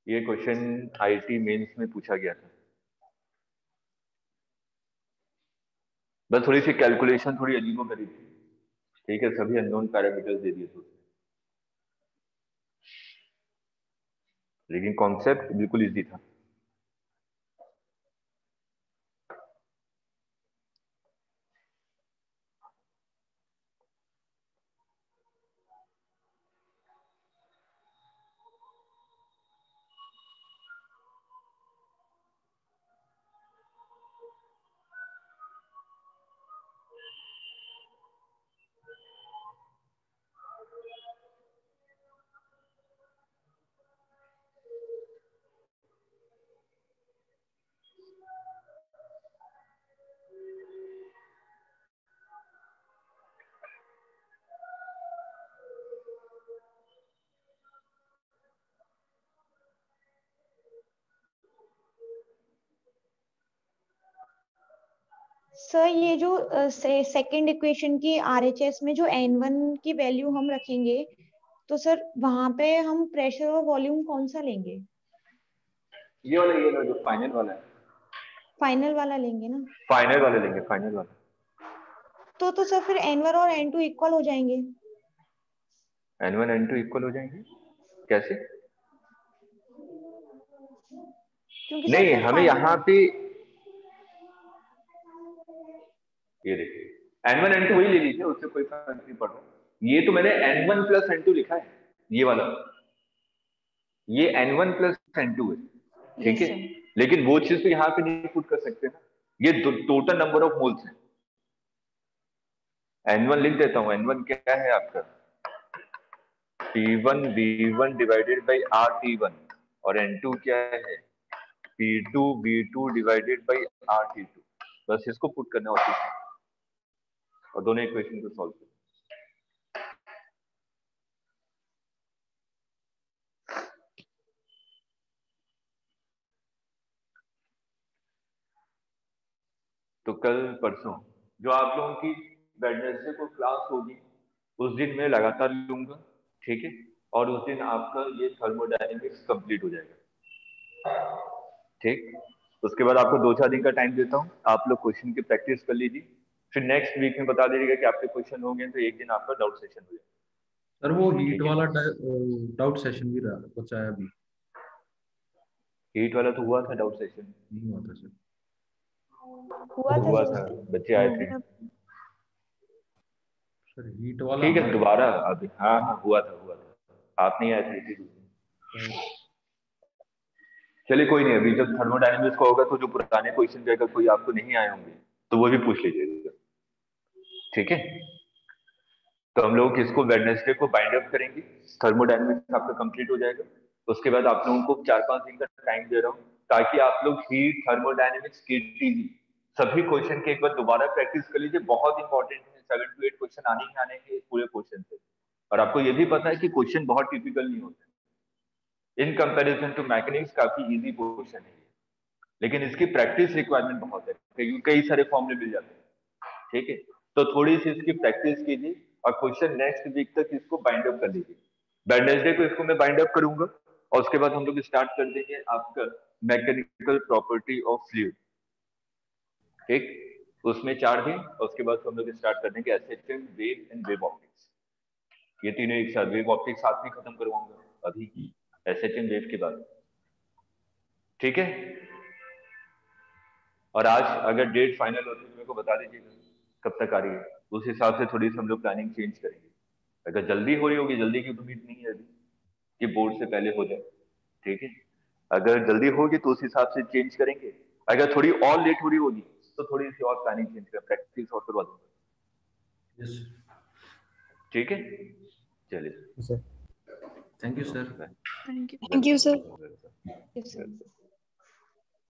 ये क्वेश्चन आईटी मेंस में पूछा गया था। बस थोड़ी सी कैलकुलेशन थोड़ी अजीबोगरीब थी, ठीक है, सभी अननोन पैरामीटर्स दे दिए थे, लेकिन कॉन्सेप्ट बिल्कुल इजी था। सर ये जो सेकंड इक्वेशन की आरएचएस में जो N1 की वैल्यू हम रखेंगे, तो सर वहां पे हम प्रेशर और वॉल्यूम कौन सा लेंगे? ये वाला जो फाइनल वाला है, फाइनल वाला लेंगे ना? फाइनल वाले लेंगे, फाइनल वाला। तो सर फिर N1 और N2 इक्वल हो जाएंगे। N1 N2 इक्वल हो जाएंगे? कैसे? क्योंकि सर नहीं, फिर हमें फाइनल, यहाँ पे ये देखिए, N1 N2 वही ले लीजिए, उससे कोई फर्क नहीं पड़ रहा। ये तो मैंने N1 प्लस N2 लिखा है, ये वाला, ये N1 प्लस N2 है, ठीक यस है। सर। लेकिन वो चीज तो यहाँ पे नहीं पुट कर सकते ना, ये टोटल नंबर ऑफ मोल्स है। N1 लिख देता हूँ, N1 क्या है आपका? P1 V1 divided by RT1, और N2 क्या है? P2 V2 divided by RT2। बस इसको पुट करना होता है और दोनों इक्वेशन को सॉल्व करना। तो कल परसों जो आप लोगों की वेडनेसडे को क्लास होगी, उस दिन मैं लगातार लूंगा, ठीक है। और उस दिन आपका ये थर्मोडायनेमिक्स कंप्लीट हो जाएगा। ठीक, उसके बाद आपको 2-4 दिन का टाइम देता हूँ, आप लोग क्वेश्चन की प्रैक्टिस कर लीजिए, फिर नेक्स्ट वीक में बता दीजिएगा कि आपके क्वेश्चन हो गए तो एक दिन आपका डाउट सेशन हो जाएगा। सर वो हीट वाला डाउट सेशन भी रहा बचा है अभी। हीट वाला तो हुआ था, डाउट सेशन नहीं हुआ था सर। हुआ था बच्चे आए थे। सर हीट वाला ठीक है, हमारे दोबारा अभी, हाँ हाँ हुआ था, आप नहीं आए थे इसीलिए। चलिए कोई नहीं, अभी जब थर्मोडायनेमिक्स का होगा तो जो पुराने क्वेश्चन जो अगर कोई आपको नहीं आए होंगे तो वो भी पूछ लीजिएगा, ठीक है। तो हम लोग इसको वेडनेसडे को बाइंड अप करेंगे, थर्मोडायनेमिक्स आपका कंप्लीट हो जाएगा। उसके बाद आप लोगों को 4-5 दिन का टाइम दे रहा हूँ ताकि आप लोग हीट, थर्मोडायनेमिक्स, केटीवी सभी क्वेश्चन के एक बार दोबारा प्रैक्टिस कर लीजिए। बहुत इंपॉर्टेंट है, 7 to 8 क्वेश्चन आने ही आने के पूरे क्वेश्चन से। और आपको ये भी पता है कि क्वेश्चन बहुत टिपिकल नहीं होते, इन कंपैरिजन टू मैकेनिक्स काफी इजी क्वेश्चन है, लेकिन इसकी प्रैक्टिस रिक्वायरमेंट बहुत है क्योंकि कई सारे फॉर्मूले मिल जाते हैं, ठीक है। तो थोड़ी सी इसकी प्रैक्टिस कीजिए और क्वेश्चन नेक्स्ट वीक तक इसको बाइंड अप कर लीजिए। वेडनेसडे को इसको मैं बाइंड अप करूंगा और उसके बाद हम लोग स्टार्ट कर देंगे आपका मैकेनिकल प्रॉपर्टी ऑफ फ्लूइड, ठीक। उसमें 4 दिन, और उसके बाद हम लोग स्टार्ट कर देंगे SHM, wave and wave optics. ये तीनों एक साथ, वेव ऑप्टिक्स साथ में खत्म करवाऊंगा अभी एसएचएम वेव के बाद, ठीक है। और आज अगर डेट फाइनल होती है तो मेरे को बता दीजिएगा कब तक आ रही है, उस हिसाब से थोड़ी सी हम लोग प्लानिंग चेंज करेंगे। अगर जल्दी हो रही होगी, जल्दी की उम्मीद नहीं है अभी कि बोर्ड से पहले हो जाए, ठीक है। अगर जल्दी होगी तो उस हिसाब से चेंज करेंगे, अगर थोड़ी और लेट हो रही होगी तो थोड़ी सी और प्लानिंग चेंज कर, प्रैक्टिस और करवा दूंगा, ठीक है। चलिए sir. Thank you sir. Thank you sir. Yes, sir.